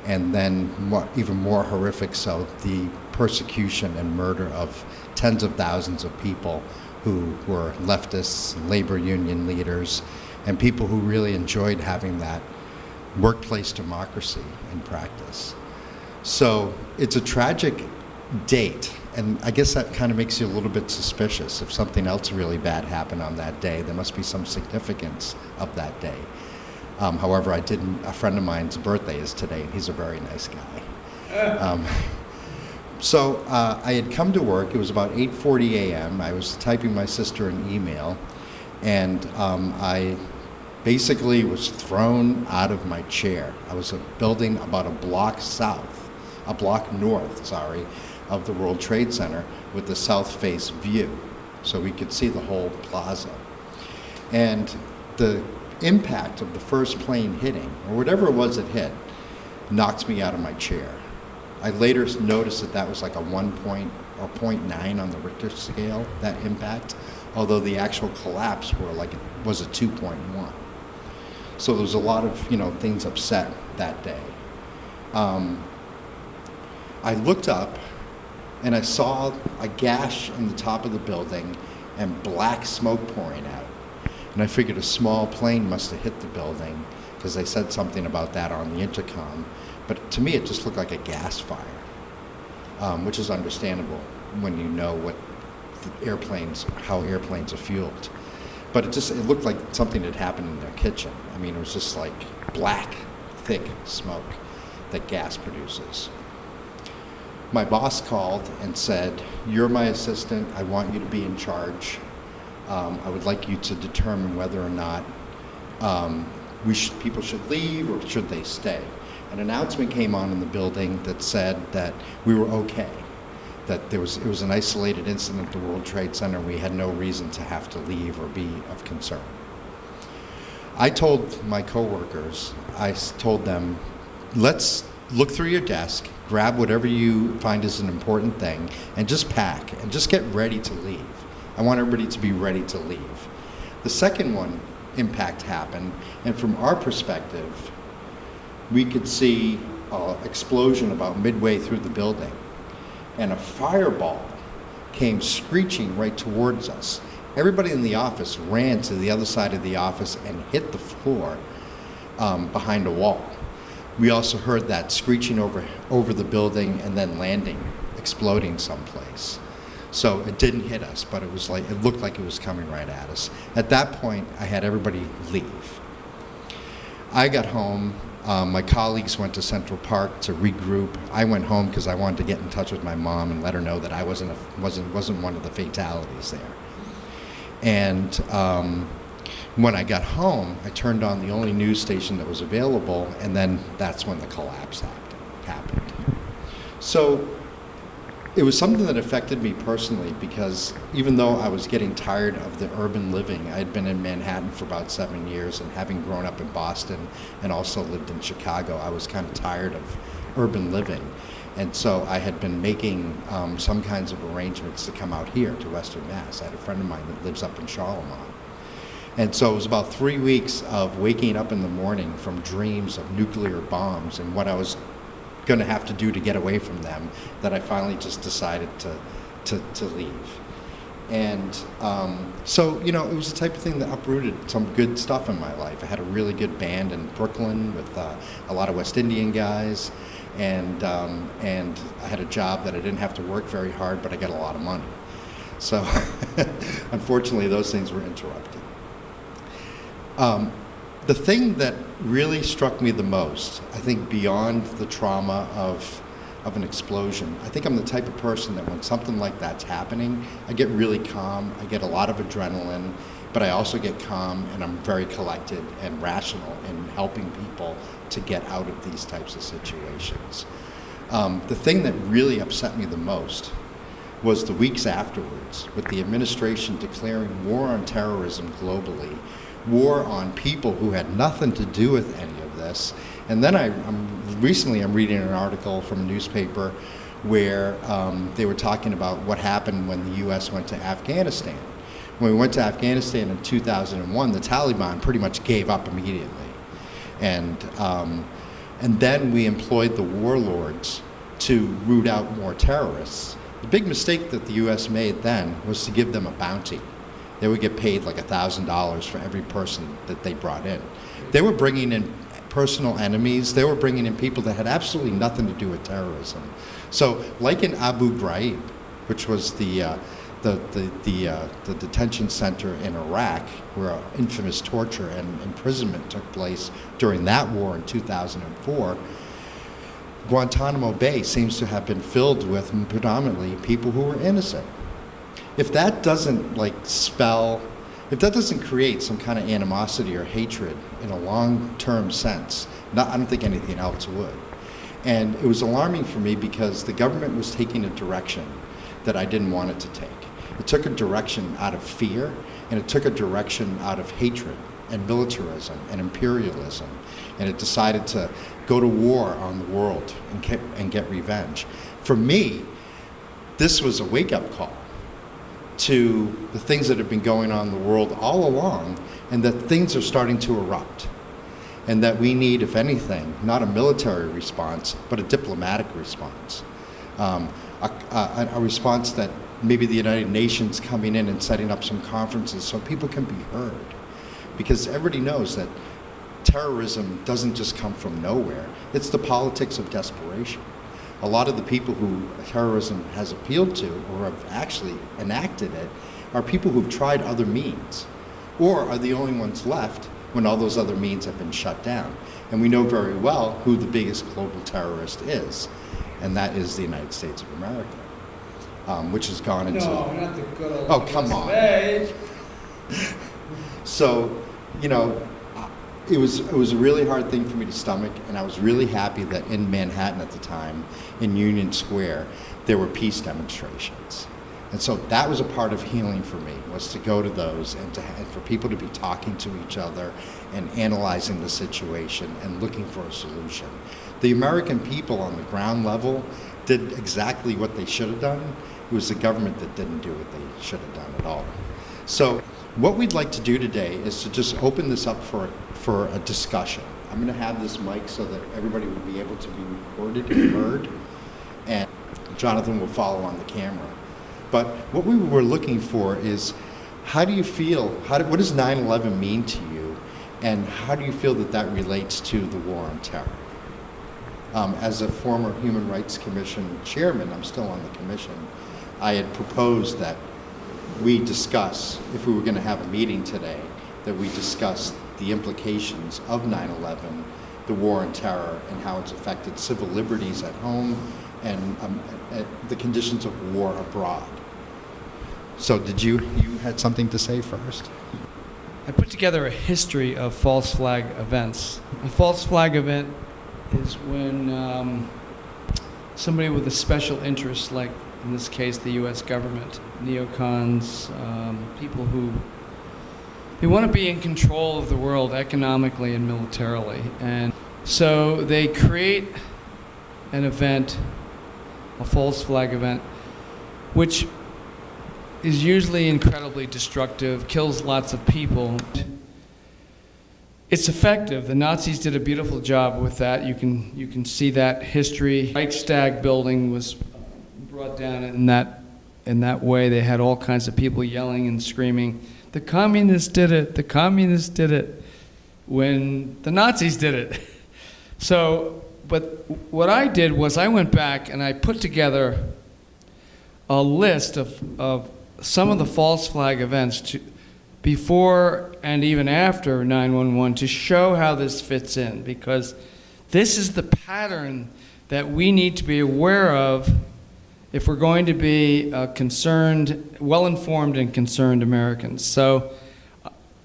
and then even more horrific so, the persecution and murder of tens of thousands of people who were leftists, labor union leaders, and people who really enjoyed having that workplace democracy in practice. So it's a tragic date, and I guess that kind of makes you a little bit suspicious. If something else really bad happened on that day, there must be some significance of that day. However, a friend of mine's birthday is today, and he's a very nice guy. So I had come to work. It was about 8:40 a.m. I was typing my sister an email, and I basically was thrown out of my chair. I was building about a block north, of the World Trade Center with the south face view, so we could see the whole plaza. And the impact of the first plane hitting, or whatever it was it hit, knocked me out of my chair. I later noticed that was like a 0.9 on the Richter scale, that impact, although the actual collapse was a 2.1. So there was a lot of things upset that day. I looked up and I saw a gash in the top of the building and black smoke pouring out. And I figured a small plane must have hit the building because they said something about that on the intercom. But to me, it just looked like a gas fire, which is understandable when you know how airplanes are fueled. But it looked like something had happened in their kitchen. I mean, it was just like black, thick smoke that gas produces. My boss called and said, "You're my assistant. I want you to be in charge. I would like you to determine whether or not people should leave or should they stay." An announcement came on in the building that said that we were okay, that it was an isolated incident at the World Trade Center. We had no reason to have to leave or be of concern. I told my coworkers, I told them, let's look through your desk, grab whatever you find is an important thing, and just pack, and just get ready to leave. I want everybody to be ready to leave. The second impact happened, and from our perspective, we could see an explosion about midway through the building, and a fireball came screeching right towards us. Everybody in the office ran to the other side of the office and hit the floor behind a wall. We also heard that screeching over the building and then landing, exploding someplace. So it didn't hit us, but it looked like it was coming right at us. At that point, I had everybody leave. I got home. My colleagues went to Central Park to regroup. I went home because I wanted to get in touch with my mom and let her know that I wasn't one of the fatalities there. And when I got home, I turned on the only news station that was available, and then that's when the collapse happened. So it was something that affected me personally, because even though I was getting tired of the urban living, I had been in Manhattan for about 7 years, and having grown up in Boston and also lived in Chicago, I was kind of tired of urban living. And so I had been making some kinds of arrangements to come out here to Western Mass. I had a friend of mine that lives up in Charlemont. And so it was about 3 weeks of waking up in the morning from dreams of nuclear bombs and what I was going to have to do to get away from them, that I finally just decided to leave. And so, it was the type of thing that uprooted some good stuff in my life. I had a really good band in Brooklyn with a lot of West Indian guys, and I had a job that I didn't have to work very hard, but I got a lot of money. So unfortunately, those things were interrupted. The thing that really struck me the most, I think beyond the trauma of an explosion, I think I'm the type of person that when something like that's happening, I get really calm, I get a lot of adrenaline, but I also get calm and I'm very collected and rational in helping people to get out of these types of situations. The thing that really upset me the most was the weeks afterwards, with the administration declaring war on terrorism globally, war on people who had nothing to do with any of this. And then recently I'm reading an article from a newspaper where they were talking about what happened when the U.S. went to Afghanistan. When we went to Afghanistan in 2001, the Taliban pretty much gave up immediately. And then we employed the warlords to root out more terrorists. The big mistake that the U.S. made then was to give them a bounty. They would get paid like $1,000 for every person that they brought in. They were bringing in personal enemies. They were bringing in people that had absolutely nothing to do with terrorism. So, like in Abu Ghraib, which was the detention center in Iraq, where infamous torture and imprisonment took place during that war in 2004, Guantanamo Bay seems to have been filled with predominantly people who were innocent. If that doesn't if that doesn't create some kind of animosity or hatred in a long-term sense, I don't think anything else would. And it was alarming for me because the government was taking a direction that I didn't want it to take. It took a direction out of fear, and it took a direction out of hatred and militarism and imperialism, and it decided to go to war on the world and get revenge. For me, this was a wake-up call to the things that have been going on in the world all along, and that things are starting to erupt, and that we need, if anything, not a military response, but a diplomatic response. A response that maybe the United Nations coming in and setting up some conferences so people can be heard. Because everybody knows that terrorism doesn't just come from nowhere. It's the politics of desperation. A lot of the people who terrorism has appealed to or have actually enacted it are people who've tried other means or are the only ones left when all those other means have been shut down. And we know very well who the biggest global terrorist is, and that is the United States of America, which has gone into... No, not the good old... Oh, come on. So, it was a really hard thing for me to stomach, and I was really happy that in Manhattan at the time, in Union Square, there were peace demonstrations. And so that was a part of healing for me, was to go to those and for people to be talking to each other and analyzing the situation and looking for a solution. The American people on the ground level did exactly what they should have done. It was the government that didn't do what they should have done at all. So what we'd like to do today is to just open this up for a discussion. I'm going to have this mic so that everybody will be able to be recorded and heard, and Jonathan will follow on the camera. But what we were looking for is, how do you feel, what does 9/11 mean to you, and how do you feel that that relates to the war on terror? As a former Human Rights Commission chairman, I'm still on the commission, I had proposed that we discuss, if we were going to have a meeting today, that we discuss the implications of 9/11, the war on terror, and how it's affected civil liberties at home and the conditions of war abroad. So you had something to say first? I put together a history of false flag events. A false flag event is when somebody with a special interest, like in this case the U.S. government, neocons, people who they want to be in control of the world economically and militarily. And so they create an event, a false flag event, which is usually incredibly destructive, kills lots of people. It's effective. The Nazis did a beautiful job with that. You can see that history. Reichstag building was brought down in that way. They had all kinds of people yelling and screaming, "The communists did it, the communists did it," when the Nazis did it. So, but what I did was I went back and I put together a list of some of the false flag events before and even after 9/11 to show how this fits in, because this is the pattern that we need to be aware of if we're going to be concerned, well-informed and concerned Americans. So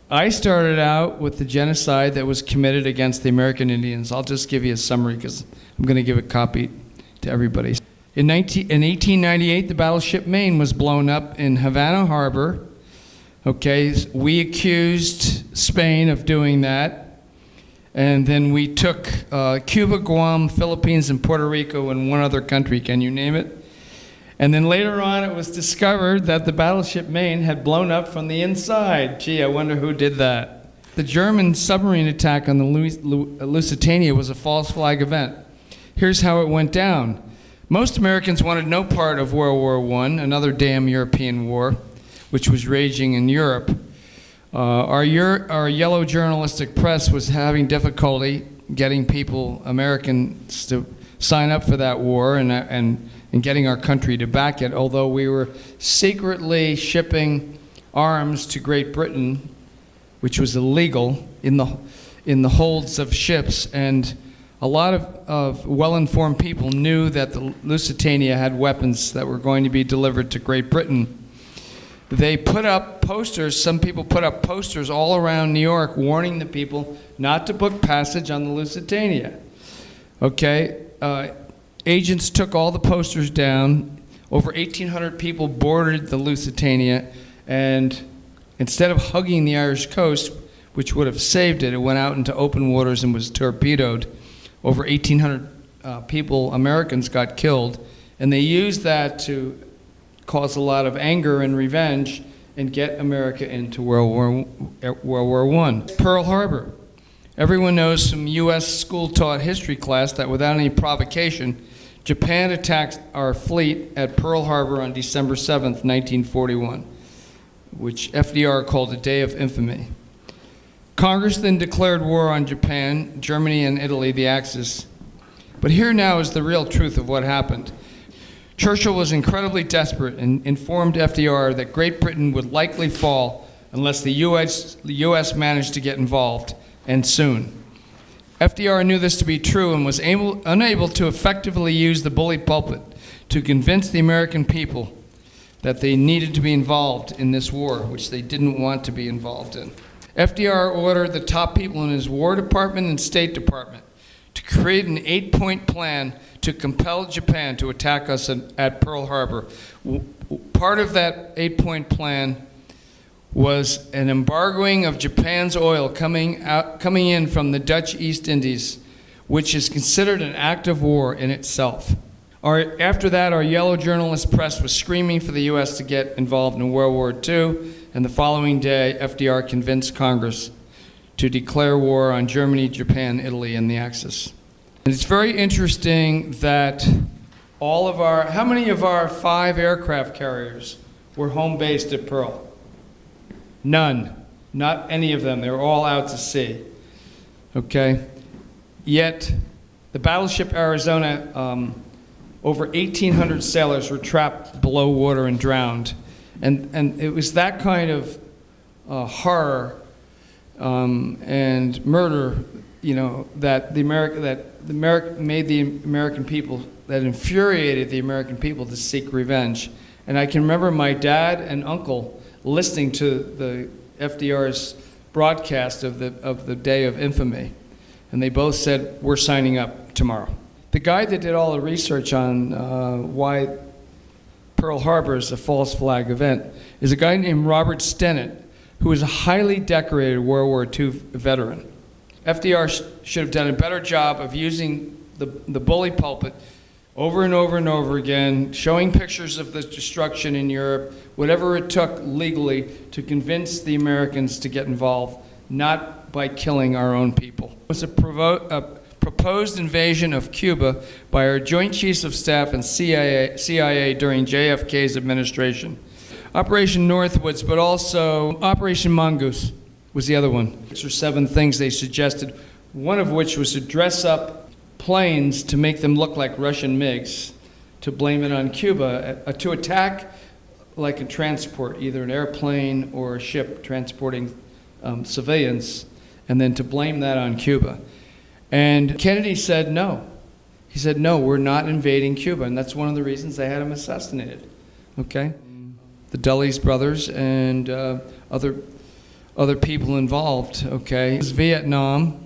I started out with the genocide that was committed against the American Indians. I'll just give you a summary because I'm going to give a copy to everybody. In 1898, the battleship Maine was blown up in Havana Harbor. Okay, we accused Spain of doing that. And then we took Cuba, Guam, Philippines, and Puerto Rico, and one other country. Can you name it? And then later on, it was discovered that the battleship Maine had blown up from the inside. Gee, I wonder who did that. The German submarine attack on the Lusitania was a false flag event. Here's how it went down. Most Americans wanted no part of World War I, another damn European war, which was raging in Europe. Our yellow journalistic press was having difficulty getting people, Americans, to sign up for that war and getting our country to back it, although we were secretly shipping arms to Great Britain, which was illegal, in the holds of ships, and a lot of well-informed people knew that the Lusitania had weapons that were going to be delivered to Great Britain. They put up posters, some people put up posters all around New York warning the people not to book passage on the Lusitania. Okay, agents took all the posters down. Over 1,800 people boarded the Lusitania, and instead of hugging the Irish coast, which would have saved it, it went out into open waters and was torpedoed. Over 1,800 people, Americans, got killed, and they used that to cause a lot of anger and revenge and get America into World War I. Pearl Harbor. Everyone knows from U.S. school-taught history class that without any provocation, Japan attacked our fleet at Pearl Harbor on December 7th, 1941, which FDR called a day of infamy. Congress then declared war on Japan, Germany, and Italy, the Axis. But here now is the real truth of what happened. Churchill was incredibly desperate and informed FDR that Great Britain would likely fall unless the U.S. managed to get involved, and soon. FDR knew this to be true and was unable to effectively use the bully pulpit to convince the American people that they needed to be involved in this war, which they didn't want to be involved in. FDR ordered the top people in his War Department and State Department to create an 8-point plan to compel Japan to attack us at Pearl Harbor. Part of that 8-point plan was an embargoing of Japan's oil coming in from the Dutch East Indies, which is considered an act of war in itself. After that, our yellow journalist press was screaming for the U.S. to get involved in World War II, and the following day, FDR convinced Congress to declare war on Germany, Japan, Italy, and the Axis. And it's very interesting that how many of our 5 aircraft carriers were home-based at Pearl? None. Not any of them. They were all out to sea. Okay? Yet, the battleship Arizona, over 1,800 sailors were trapped below water and drowned. And it was that kind of horror and murder, that made the American people, that infuriated the American people to seek revenge. And I can remember my dad and uncle listening to the FDR's broadcast of the Day of Infamy, and they both said, "We're signing up tomorrow." The guy that did all the research on why Pearl Harbor is a false flag event is a guy named Robert Stennett, who is a highly decorated World War II veteran. FDR should have done a better job of using the bully pulpit over and over and over again, showing pictures of the destruction in Europe, whatever it took legally to convince the Americans to get involved, not by killing our own people. It was a proposed invasion of Cuba by our Joint Chiefs of Staff and CIA during JFK's administration. Operation Northwoods, but also Operation Mongoose was the other one. 6 or 7 things they suggested, one of which was to dress up planes to make them look like Russian MiGs, to blame it on Cuba, to attack like a transport, either an airplane or a ship transporting civilians, and then to blame that on Cuba. And Kennedy said no. He said, no, we're not invading Cuba, and that's one of the reasons they had him assassinated, okay? The Dulles brothers and other people involved, okay? It was Vietnam.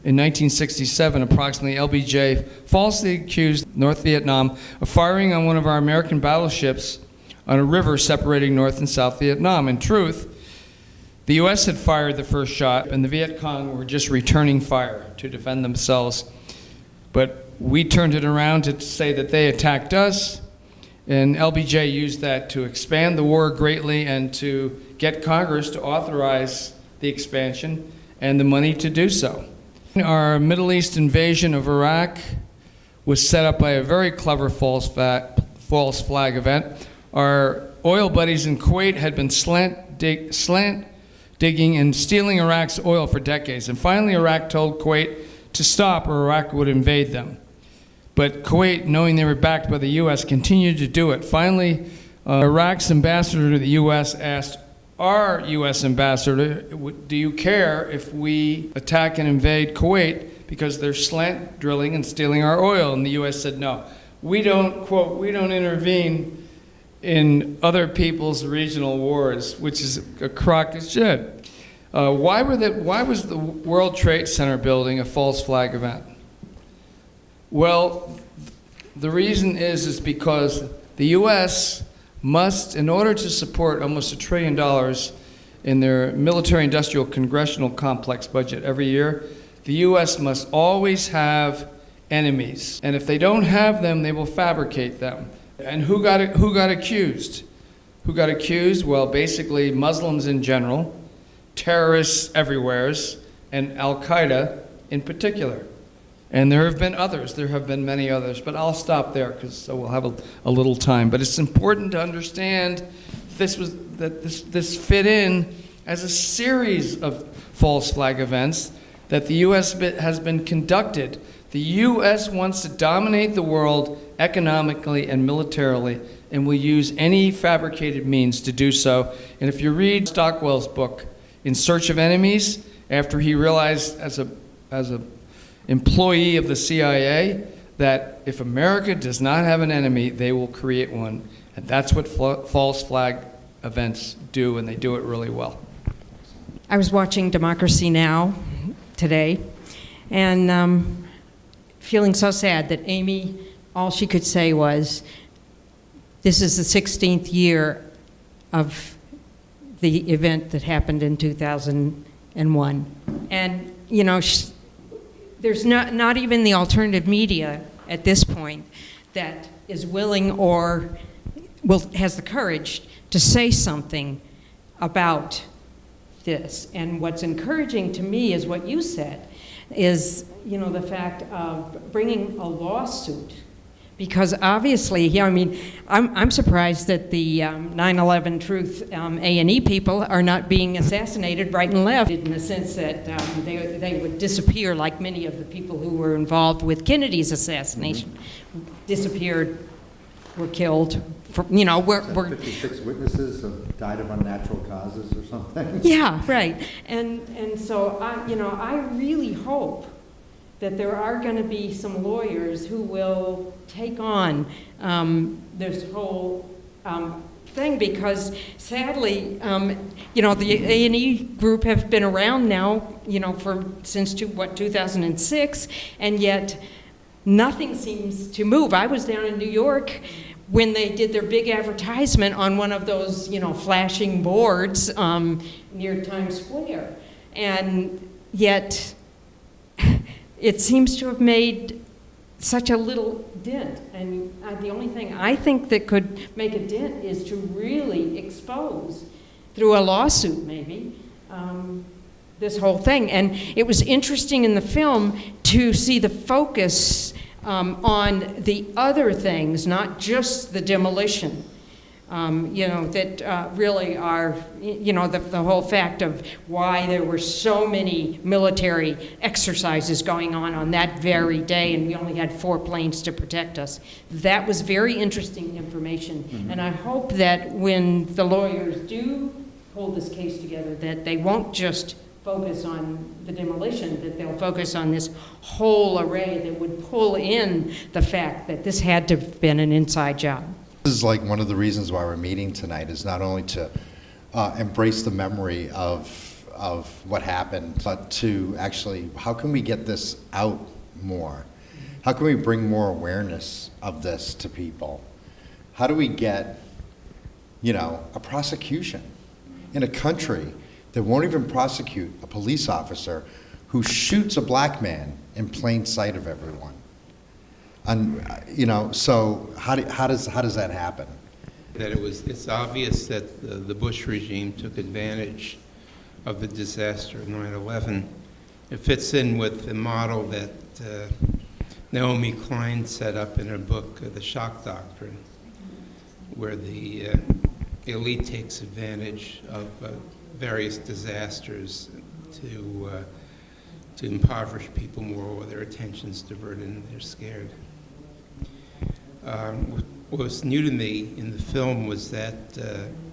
In 1967, approximately, LBJ falsely accused North Vietnam of firing on one of our American battleships on a river separating North and South Vietnam. In truth, the U.S. had fired the first shot, and the Viet Cong were just returning fire to defend themselves. But we turned it around to say that they attacked us, and LBJ used that to expand the war greatly and to get Congress to authorize the expansion and the money to do so. Our Middle East invasion of Iraq was set up by a very clever false flag event. Our oil buddies in Kuwait had been slant digging and stealing Iraq's oil for decades. And finally, Iraq told Kuwait to stop or Iraq would invade them. But Kuwait, knowing they were backed by the U.S., continued to do it. Finally, Iraq's ambassador to the U.S. asked our U.S. ambassador, do you care if we attack and invade Kuwait because they're slant drilling and stealing our oil. And the U.S. said, no, we don't, quote, we don't intervene in other people's regional wars, which is a crock of shit. Why was the World Trade Center building a false flag event? Well, the reason is because the U.S. must, in order to support almost $1 trillion in their military-industrial congressional complex budget every year, the U.S. must always have enemies. And if they don't have them, they will fabricate them. And who got accused? Who got accused? Well, basically Muslims in general, terrorists everywhere, and Al-Qaeda in particular. And there have been others. There have been many others. But I'll stop there because so we'll have a little time. But it's important to understand this fit in as a series of false flag events that the U.S. has been conducted. The U.S. wants to dominate the world economically and militarily, and will use any fabricated means to do so. And if you read Stockwell's book, In Search of Enemies, after he realized as a employee of the CIA that if America does not have an enemy, they will create one. And that's what false flag events do, and they do it really well. I was watching Democracy Now! Today, and feeling so sad that Amy, all she could say was, this is the 16th year of the event that happened in 2001. And, you know, there's not even the alternative media at this point that is willing or has the courage to say something about this. And what's encouraging to me is what you said, is, you know, the fact of bringing a lawsuit. Because obviously, yeah, I mean, I'm surprised that the 9/11 Truth A&E people are not being assassinated right and left, in the sense that they would disappear like many of the people who were involved with Kennedy's assassination. Disappeared, were killed. You know, we're 56 witnesses have died of unnatural causes or something. Yeah, right. And so I really hope that there are going to be some lawyers who will take on this whole thing, because sadly, the A&E group have been around now, since 2006, and yet nothing seems to move. I was down in New York when they did their big advertisement on one of those, flashing boards near Times Square. And yet, it seems to have made such a little dent. And the only thing I think that could make a dent is to really expose, through a lawsuit maybe, this whole thing. And it was interesting in the film to see the focus on the other things, not just the demolition, that really are, the whole fact of why there were so many military exercises going on that very day, and we only had 4 planes to protect us. That was very interesting information. Mm-hmm. And I hope that when the lawyers do hold this case together, that they won't just focus on the demolition, that they'll focus on this whole array that would pull in the fact that this had to have been an inside job. This is like one of the reasons why we're meeting tonight, is not only to embrace the memory of what happened, but to actually, how can we get this out more? How can we bring more awareness of this to people? How do we get, a prosecution in a country that won't even prosecute a police officer who shoots a black man in plain sight of everyone? And so how does that happen? That it's obvious that the Bush regime took advantage of the disaster of 9/11. It fits in with the model that Naomi Klein set up in her book, The Shock Doctrine, where the elite takes advantage of various disasters to impoverish people more, or their attention's diverted and they're scared. What was new to me in the film was that,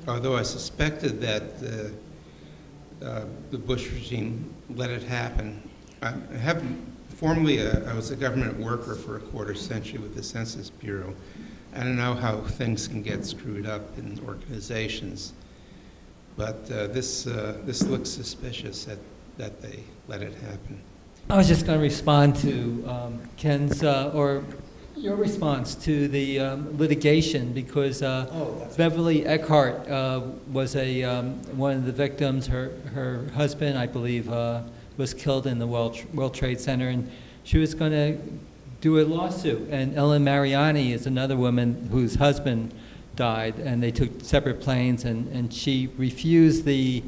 although I suspected that the Bush regime let it happen, I haven't Formerly, I was a government worker for a quarter century with the Census Bureau. I don't know how things can get screwed up in organizations, but this looks suspicious that they let it happen. I was just going to respond to Ken's or your response to the litigation, because Beverly Eckhart was one of the victims. Her husband, I believe, was killed in the World Trade Center, and she was going to do a lawsuit. And Ellen Mariani is another woman whose husband died, and they took separate planes, and she refused the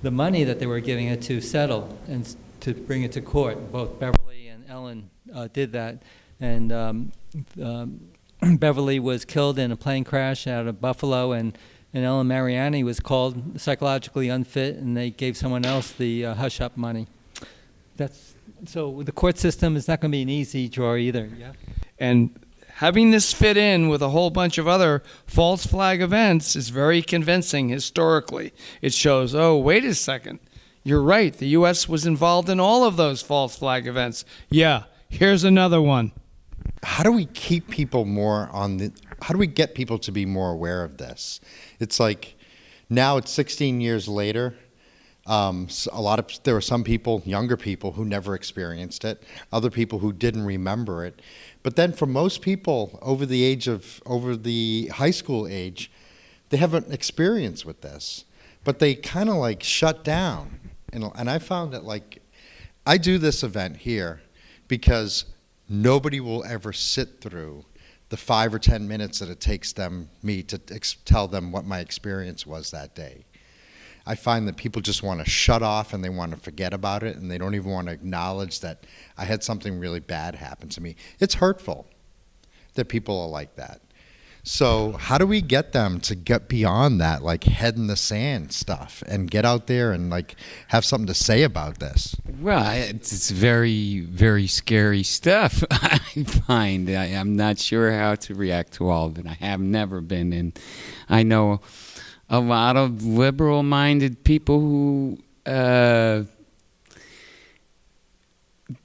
money that they were giving her to settle and to bring it to court. Both Beverly and Ellen did that. And Beverly was killed in a plane crash out of Buffalo, and Ellen Mariani was called psychologically unfit, and they gave someone else the hush-up money. So the court system is not going to be an easy draw either. Yeah. And having this fit in with a whole bunch of other false flag events is very convincing historically. It shows, oh, wait a second. You're right. The U.S. was involved in all of those false flag events. Yeah, here's another one. How do we keep people how do we get people to be more aware of this? It's like, now it's 16 years later. There were some people, younger people, who never experienced it, other people who didn't remember it. But then for most people over the high school age, they have an experience with this, but they kind of like shut down. And I found that, like, I do this event here because nobody will ever sit through the 5 or 10 minutes that it takes me to tell them what my experience was that day. I find that people just want to shut off and they want to forget about it, and they don't even want to acknowledge that I had something really bad happen to me. It's hurtful that people are like that. So how do we get them to get beyond that, like head in the sand stuff, and get out there and like have something to say about this? Well, it's very, very scary stuff, I find. I'm not sure how to react to all of it. I have never been in. I know a lot of liberal-minded people who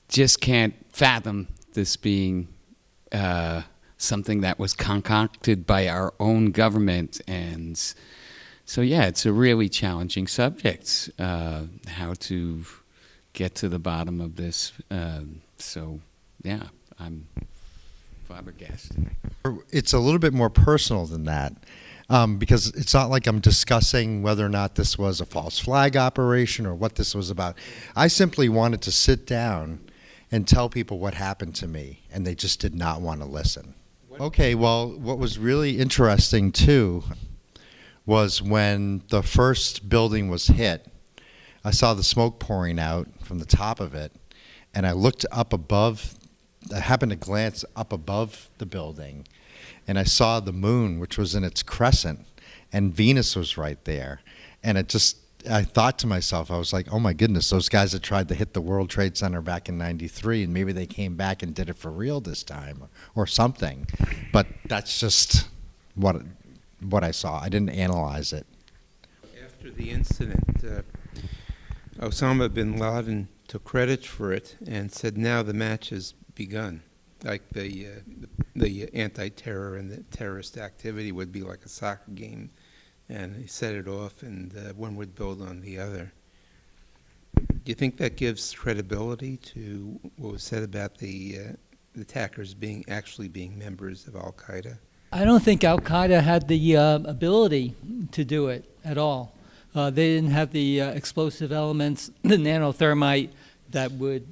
just can't fathom this being something that was concocted by our own government. And so, yeah, it's a really challenging subject, how to get to the bottom of this. So, yeah, I'm flabbergasted. It's a little bit more personal than that, because it's not like I'm discussing whether or not this was a false flag operation or what this was about. I simply wanted to sit down and tell people what happened to me, and they just did not want to listen. Okay, well, what was really interesting, too, was when the first building was hit, I saw the smoke pouring out from the top of it, and I looked up above. I happened to glance up above the building, and I saw the moon, which was in its crescent, and Venus was right there. And I thought to myself, I was like, oh my goodness, those guys that tried to hit the World Trade Center back in '93, and maybe they came back and did it for real this time, or something. But that's just what I saw. I didn't analyze it. After the incident, Osama bin Laden took credit for it and said, now the match has begun. Like the anti-terror and the terrorist activity would be like a soccer game. And he set it off, and one would build on the other. Do you think that gives credibility to what was said about the attackers actually being members of Al-Qaeda? I don't think Al-Qaeda had the ability to do it at all. They didn't have the explosive elements, the nanothermite that would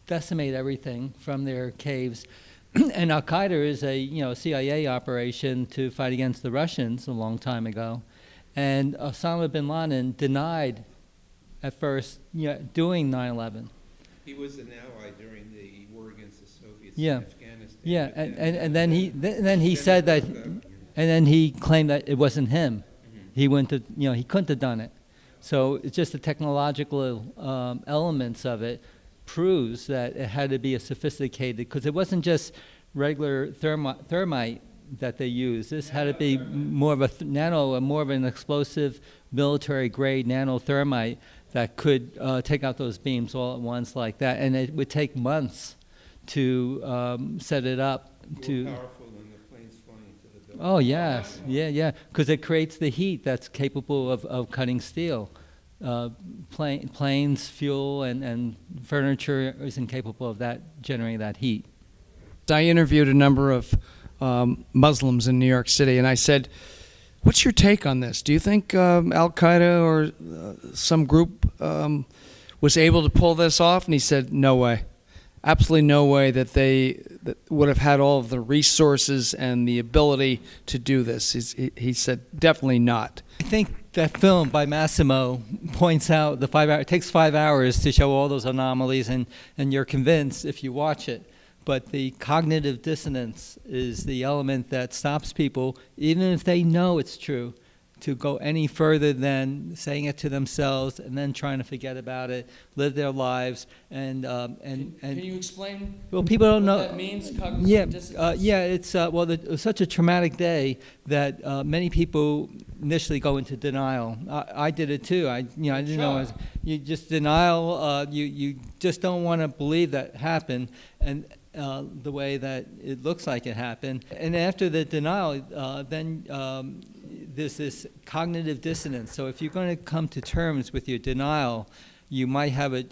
decimate everything from their caves. And Al-Qaeda is a CIA operation to fight against the Russians a long time ago, and Osama bin Laden denied at first doing 9/11. He was an ally during the war against the Soviets in Afghanistan. Yeah, and then he said that, and then he claimed that it wasn't him. He he couldn't have done it. So it's just the technological elements of it proves that it had to be a sophisticated, because it wasn't just regular thermite that they used. This had to be more of a more of an explosive military grade nanothermite that could take out those beams all at once like that, and it would take months to set it up. More powerful than the planes flying into the building. Oh yes, yeah, because it creates the heat that's capable of cutting steel. Planes, fuel, and furniture isn't capable of that, generating that heat. I interviewed a number of Muslims in New York City, and I said, what's your take on this? Do you think Al-Qaeda or some group was able to pull this off? And he said, no way. Absolutely no way that they would have had all of the resources and the ability to do this. He said, definitely not. I think that film by Massimo points out it takes 5 hours to show all those anomalies, and you're convinced if you watch it. But the cognitive dissonance is the element that stops people, even if they know it's true, to go any further than saying it to themselves and then trying to forget about it, live their lives, and Can you explain? Well, people don't know what that means. Cognitive dissonance? It's it was such a traumatic day that many people initially go into denial. I did it too. I didn't know. You just denial. You just don't want to believe that happened, and the way that it looks like it happened. And after the denial, then there's this cognitive dissonance. So if you're going to come to terms with your denial, you might have a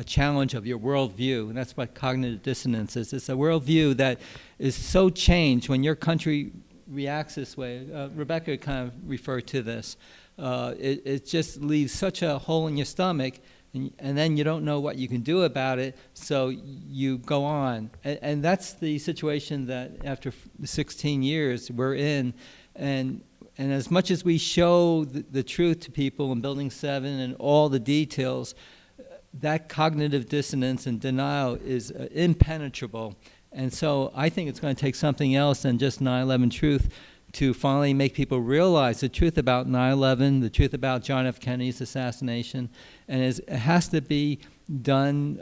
challenge of your worldview, and that's what cognitive dissonance is. It's a worldview that is so changed when your country reacts this way. Rebecca kind of referred to this. It just leaves such a hole in your stomach, and then you don't know what you can do about it, so you go on. And that's the situation that after 16 years we're in. And as much as we show the truth to people in Building 7 and all the details, that cognitive dissonance and denial is impenetrable. And so I think it's going to take something else than just 9/11 truth to finally make people realize the truth about 9/11, the truth about John F. Kennedy's assassination, and it has to be done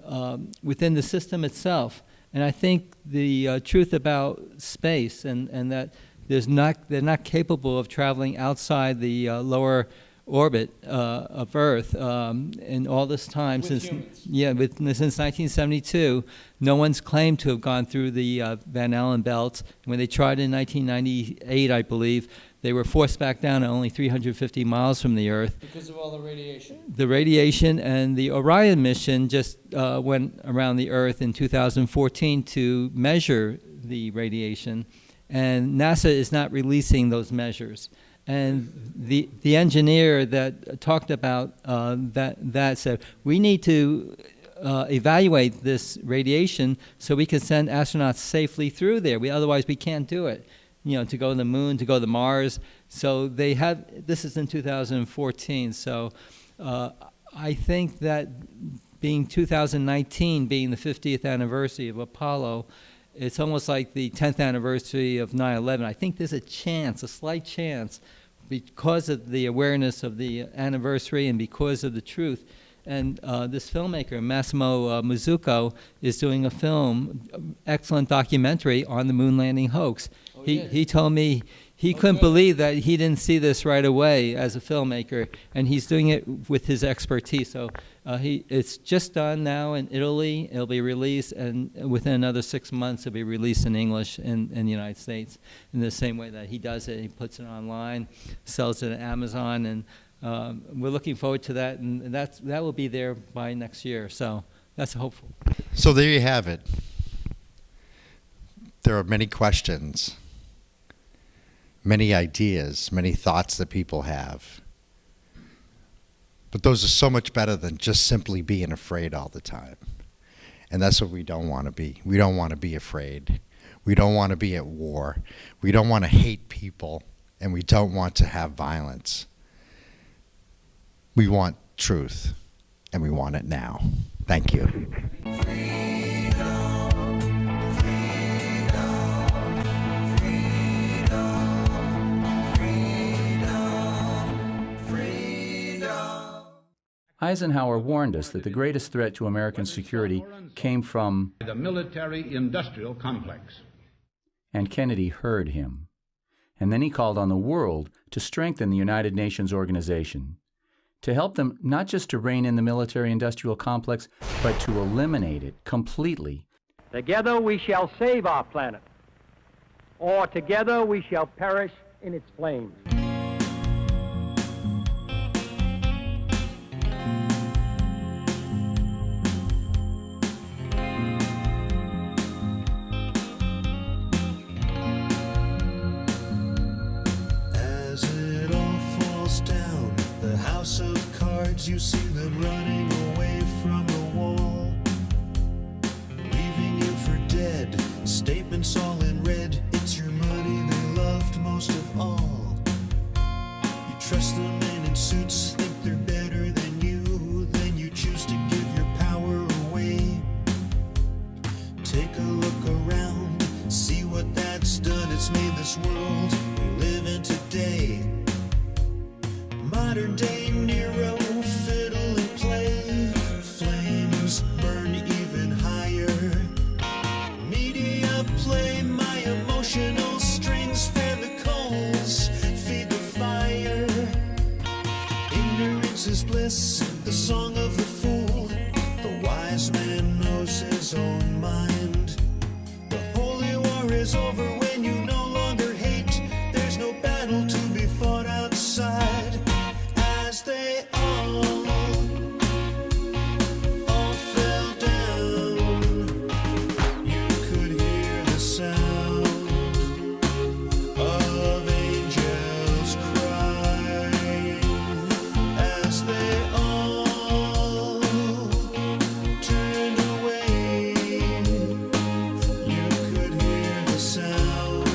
within the system itself. And I think the truth about space and that they're not capable of traveling outside the lower orbit of Earth in all this time since 1972. No one's claimed to have gone through the Van Allen belts. When they tried in 1998, I believe, they were forced back down at only 350 miles from the Earth. Because of all the radiation. The radiation, and the Orion mission just went around the Earth in 2014 to measure the radiation, and NASA is not releasing those measures. And the engineer that talked about that said, we need to evaluate this radiation so we can send astronauts safely through there. Otherwise we can't do it. To go to the moon, to go to Mars. So they have, this is in 2014. So I think that being 2019, being the 50th anniversary of Apollo, it's almost like the 10th anniversary of 9/11. I think there's a slight chance, because of the awareness of the anniversary and because of the truth. And this filmmaker, Massimo Mazzucco, is doing a film, excellent documentary on the moon landing hoax. He told me he couldn't believe that he didn't see this right away as a filmmaker, and he's doing it with his expertise. So it's just done now in Italy. It'll be released, and within another 6 months, it'll be released in English in the United States. In the same way that he does it, he puts it online, sells it at Amazon, and we're looking forward to that, and that will be there by next year. So that's hopeful. So there you have it. There are many questions, many ideas, many thoughts that people have. But those are so much better than just simply being afraid all the time. And that's what we don't want to be. We don't want to be afraid. We don't want to be at war. We don't want to hate people, and we don't want to have violence. We want truth, and we want it now. Thank you. Eisenhower warned us that the greatest threat to American security came from the military-industrial complex. And Kennedy heard him. And then he called on the world to strengthen the United Nations organization. to help them not just to rein in the military-industrial complex, but to eliminate it completely. Together we shall save our planet, or together we shall perish in its flames. As it all falls down, the house of cards, you see them running away from the wall, leaving you for dead, statements all in red. It's your money they loved most of all. You trust the men in suits, think they're better than you, then you choose to give your power away. Take a look around, see what that's done. It's made this world we live in today. Modern day Nero, fiddle and play, flames burn even higher. Media play my emotional strings, fan the coals, feed the fire. Ignorance is bliss, the song of the fool. The wise man knows his own mind. The holy war is over when you no longer hate. There's no battle to be fought outside. As they all fell down, you could hear the sound of angels crying. As they all turned away, you could hear the sound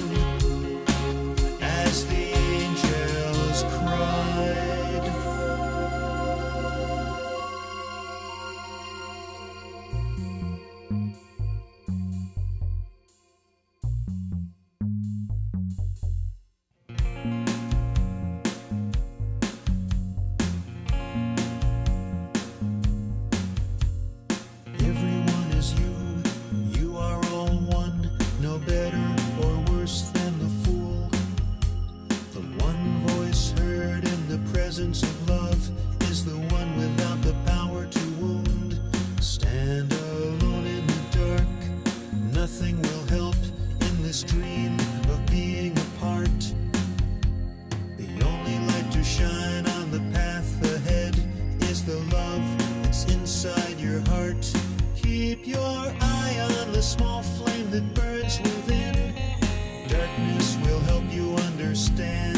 as the angels cried. Everyone is you, you are all one, no better or worse than the fool. The one voice heard in the presence of love is the one without the power to wound. Stand alone in the dark, nothing will help in this dream of being apart. The only light to shine on the path ahead is the love that's inside your heart. Keep your eye on the small flame that burns within. Darkness will help you understand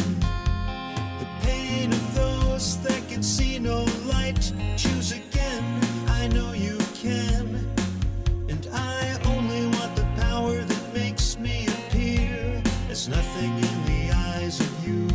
the pain of those that can see no light. Choose again, I know you can. And I only want the power that makes me appear as nothing in the eyes of you.